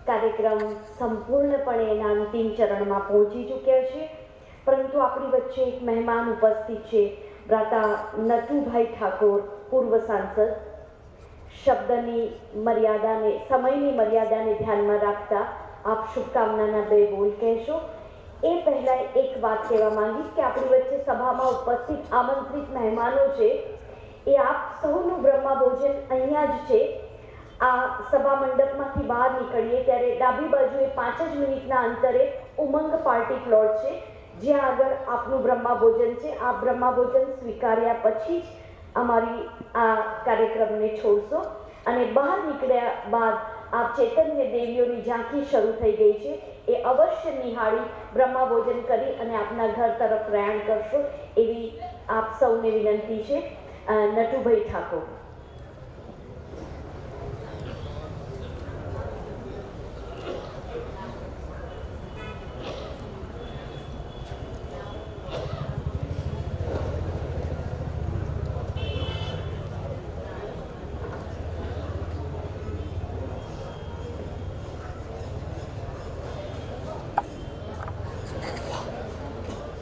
કાર્યક્રમ સંપૂર્ણપણે એના અંતિમ ચરણમાં પહોંચી ચૂક્યા છે, પરંતુ આપણી વચ્ચે એક મહેમાન ઉપસ્થિત છે, ભ્રાતા નટુભાઈ ઠાકોર, પૂર્વ સાંસદ। શબ્દની મર્યાદાને, સમયની મર્યાદાને ધ્યાનમાં રાખતા આપ શુભકામનાના બે બોલ કહેશો। એ પહેલાં એક વાત કહેવા માંગીશ કે આપણી વચ્ચે સભામાં ઉપસ્થિત આમંત્રિત મહેમાનો છે એ આપ સૌનું બ્રહ્મા ભોજન અહીંયા જ છે। આ સભા મંડપમાંથી બહાર નીકળીએ ત્યારે ડાબી બાજુએ 5 જ મિનિટના અંતરે ઉમંગ પાર્ટી પ્લોટ છે, જ્યાં આગળ આપનું બ્રહ્મા ભોજન છે। આ બ્રહ્મા ભોજન સ્વીકાર્યા પછી જ અમારી આ કાર્યક્રમને છોડશો। અને બહાર નીકળ્યા બાદ આપ ચૈતન્ય દેવીઓની ઝાંખી શરૂ થઈ ગઈ છે, એ અવશ્ય નિહાળી બ્રહ્મા ભોજન કરી અને આપના ઘર તરફ પ્રયાણ કરશો એવી આપ સૌને વિનંતી છે। નટુભાઈ ઠાકોર।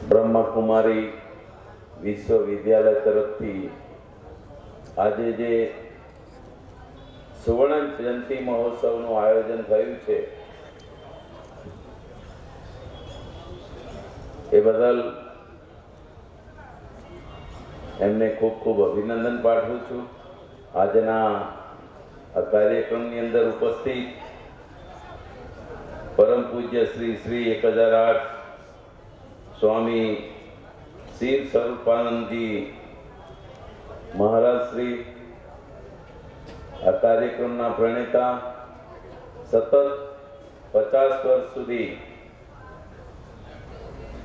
બ્રહ્મકુમારી વિશ્વવિદ્યાલય તરફથી આજે જે સુવર્ણ જયંતિ મહોત્સવનું આયોજન થયું છે એ બદલ એમને ખૂબ ખૂબ અભિનંદન પાઠવું છું। આજના આ કાર્યક્રમની અંદર ઉપસ્થિત પરમ પૂજ્ય શ્રી શ્રી 1008 स्वामी शिव स्वरूपानंद जी महाराज श्री आ कार्यक्रमना प्रणेता सतत 50 वर्ष सुधी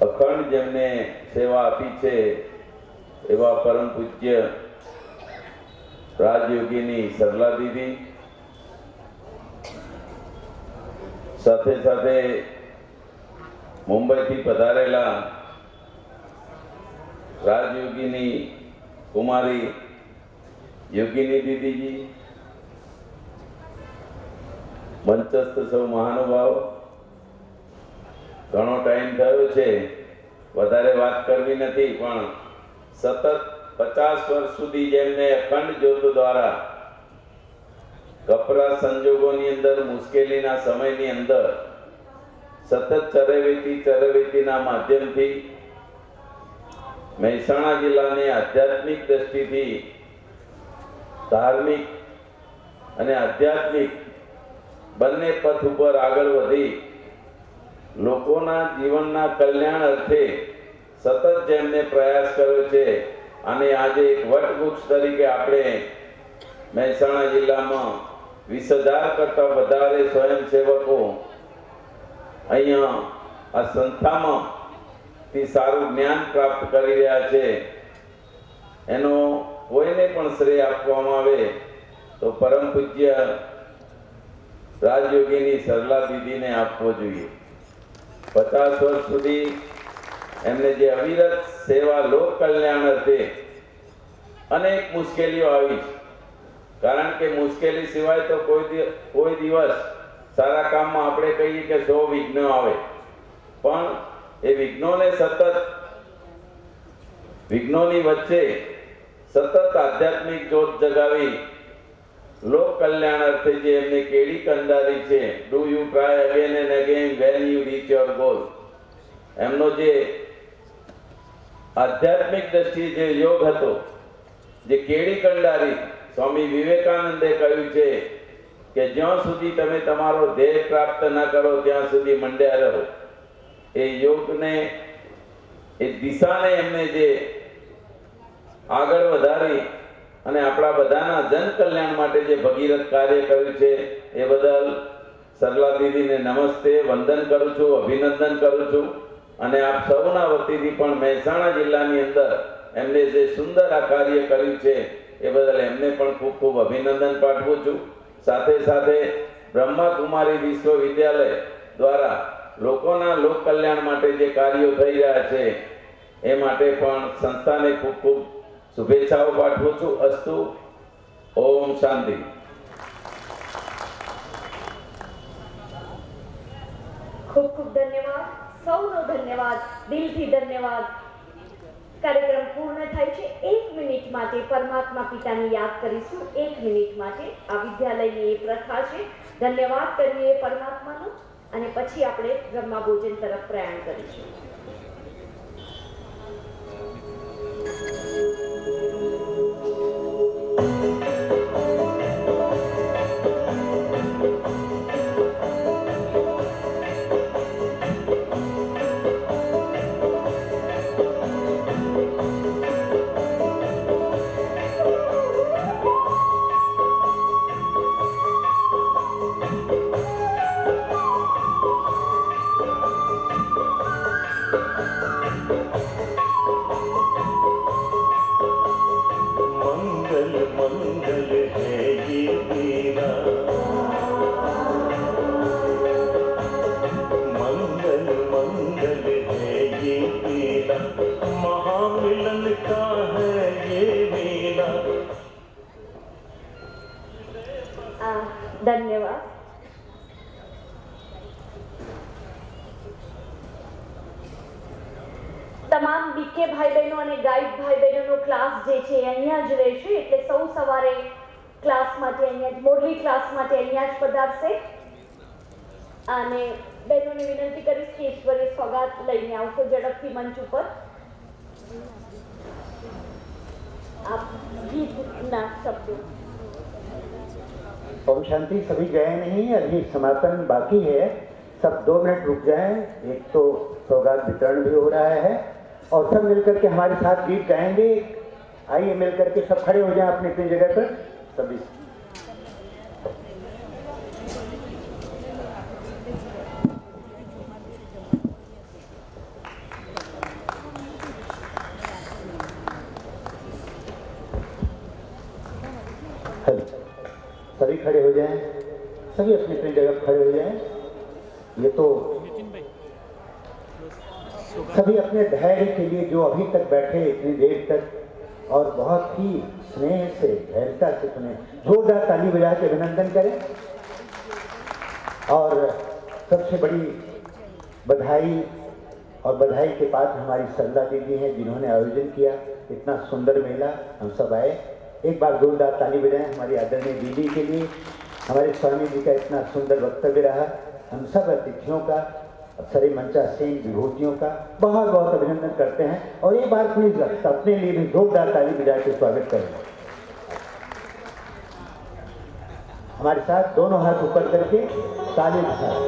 अखंड जेमने सेवा आपी छे एवा परम पूज्य राजयोगिनी सरला दीदी, साथे साथे मुंबई थी पधारेला राजयोगिनी कुमारी योगिनी दीदी जी, मंचस्थ सौ महानुभाव। घणो टाइम थयो छे, वधारे वात करवी नथी, पण सतत 50 वर्ष सुधी जेमने अखंड ज्योत द्वारा कपरा संजोगोनी अंदर, मुश्केलीना समयनी अंदर सतत चरवेती माध्यम थी મહેસાણા જિલ્લાને આધ્યાત્મિક દ્રષ્ટિથી ધાર્મિક અને આધ્યાત્મિક બંને પથ ઉપર આગળ વધી લોકોના જીવનના કલ્યાણ અર્થે સતત જેમને પ્રયાસ કર્યો છે અને આજે એક વટવૃક્ષ તરીકે આપણે મહેસાણા જિલ્લામાં 20,000 કરતા વધારે સ્વયંસેવકો અહીંયા આ સંસ્થામાં થી સારું જ્ઞાન પ્રાપ્ત કરી રહ્યા છે। એનો કોઈને પણ શ્રેય આપવામાં આવે તો પરમ પૂજ્ય રાજયોગીની સરલા દીદીને આપવો જોઈએ. 50 વર્ષ સુધી એમને જે અવિરત સેવા લોક કલ્યાણ અર્થે અનેક મુશ્કેલીઓ આવી, કારણ કે મુશ્કેલી સિવાય તો કોઈ દિવસ સારા કામમાં આપણે કહીએ કે 100 વિઘ્નો આવે, પણ એ વિઘ્નોની વચ્ચે સતત આધ્યાત્મિક જોત જગાવી લોક કલ્યાણ અર્થે જે એમની કેડી કંડારી છે, do you try again and again when you reach your goal, એમનો જે આધ્યાત્મિક દ્રષ્ટિએ જે યોગ હતો, જે કેડી કંડારી, સ્વામી વિવેકાનંદે કહ્યું છે કે જ્યાં સુધી તમે તમારો ધ્યેય પ્રાપ્ત ન કરો ત્યાં સુધી મંડ્યા રહો. એ યોગને, એ દિશાને એમને જે આગળ વધારી અને આપણા બધાના જન કલ્યાણ માટે જે ભગીરથ કાર્ય કર્યું છે, એ બદલ સરલા દીદીને નમસ્તે, વંદન કરું છું, અભિનંદન કરું છું. અને આપ સૌના વતીથી પણ મહેસાણા જિલ્લાની અંદર એમને જે સુંદર આ કાર્ય કર્યું છે એ બદલ એમને પણ ખૂબ ખૂબ અભિનંદન પાઠવું છું. સાથે સાથે બ્રહ્માકુમારી વિશ્વવિદ્યાલય દ્વારા લોકોના લોક કલ્યાણ માટે જે કાર્યો થઈ રહ્યા છે એ માટે પણ સંસ્થાને ખૂબ ખૂબ શુભેચ્છાઓ પાઠવું છું. અસ્તુ. ઓમ શાંતિ.
ખૂબ ખૂબ ધન્યવાદ, સૌનો ધન્યવાદ, દિલથી ધન્યવાદ. કાર્યક્રમ પૂર્ણ થાય છે. 1 મિનિટ માટે પરમાત્મા પિતાને યાદ કરીશું. 1 મિનિટ માટે આ વિદ્યાલયની એ પ્રથા છે. ધન્યવાદ કરીએ પરમાત્માનો અને પછી આપણે બ્રહ્મા ભોજન તરફ પ્રયાણ કરીશું. ધન્યવાદ. તમામ બીકે ભાઈ બહેનો અને ગાઈડ ભાઈ બહેનોનો ક્લાસ જે છે અહીંયા જ રહેશે, એટલે સૌ સવારે ક્લાસ માટે અહીંયા જ, મોડલી ક્લાસ માટે અહીંયા જ પધારશે. અને બહેનોને વિનંતી કરીશ કે ઈશ્વરે સોગાત લઈને આવશો ઝડપથી મંચ ઉપર. आप गीतना शब्दों.
ओम शांति. सभी गए नहीं, अभी समापन बाकी है. सब 2 मिनट रुक जाएं. एक तो सौगात वितरण भी हो रहा है और सब मिलकर के हमारे साथ गीत गाएंगे. आइए मिलकर के सब खड़े हो जाएं अपनी अपनी जगह पर सभी. सभी खड़े हो जाएं, सभी अपनी अपनी जगह खड़े हो जाएं. ये तो सभी अपने धैर्य के लिए जो अभी तक बैठे इतनी देर तक और बहुत ही स्नेह से धैर्यता से सुने, जोरदार ताली बजा के अभिनंदन करें. और सबसे बड़ी बधाई, और बधाई के पास हमारी सरला दीदी हैं जिन्होंने आयोजन किया. इतना सुंदर मेला, हम सब आए. एक बार जोरदार ताली बजाएं हमारी आदरणीय दीदी के लिए. हमारे स्वामी जी का इतना सुंदर वक्तव्य रहा. हम सब अतिथियों का, अप्सरी मंचासीन विभूतियों का बहुत बहुत अभिनंदन करते हैं. और एक बार प्लीज अपने लिए भी जोरदार ताली बजा के स्वागत करें. हमारे साथ दोनों हाथ ऊपर करके ताली बजाएं.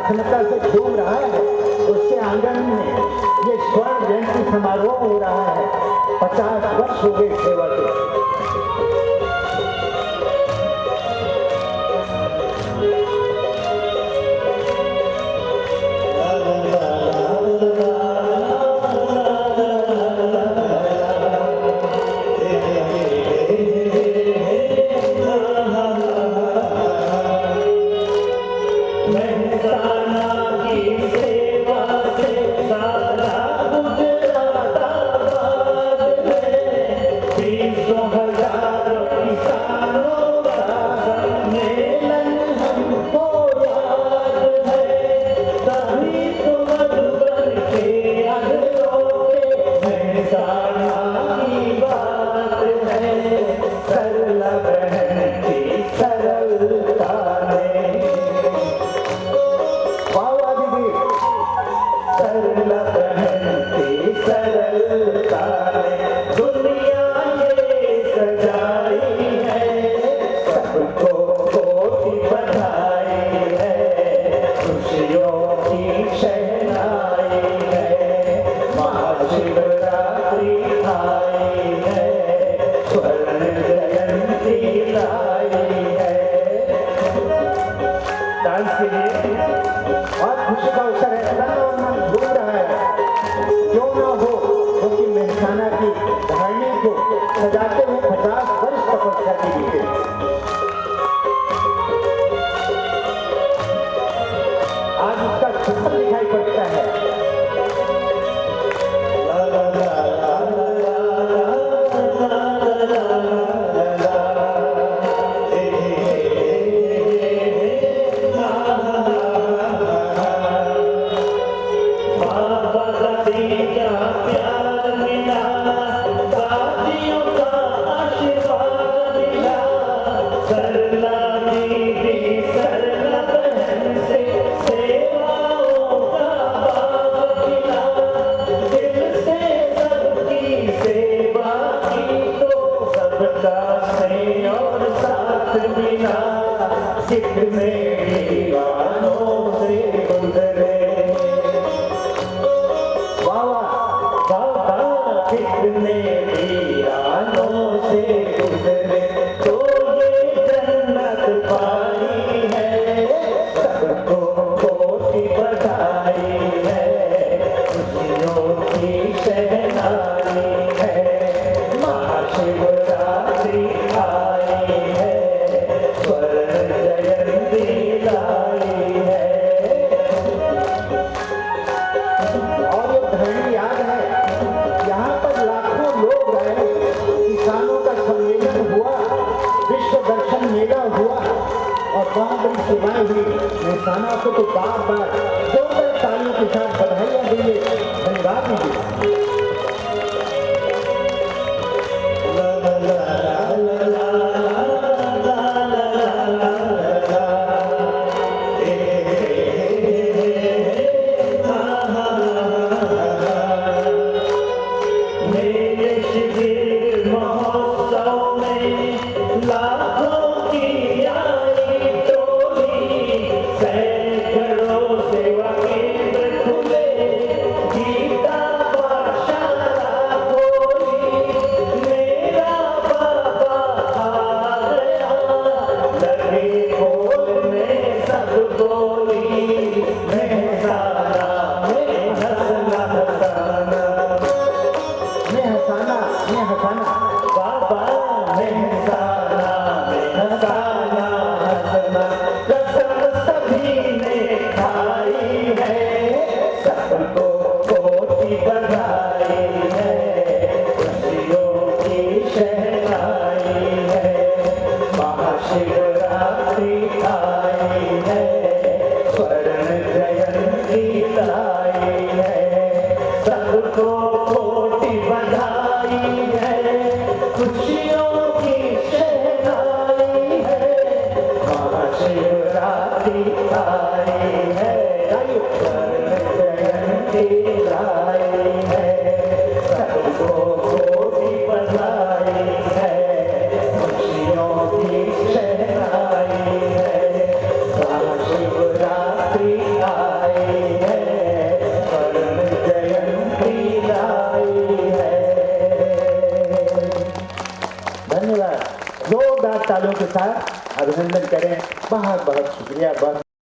प्रसन्नता से झूम रहा है। उसके आंगन में ये स्वर्ण जयंती समारोह हो रहा है। 50 वर्ष हो गए सेवा के। सजाते हुए 50 वर्ष तपस्या की बीते। आज उसका चित्र दिखाई पड़ता है। मेहसाना को तो बार बार जोरदार तालियों के साथ बधाइयां दीजिए, धन्यवाद दीजिए।
शिवरात्रि
अभिनंदन करें। बहुत बहुत शुक्रिया। बहुत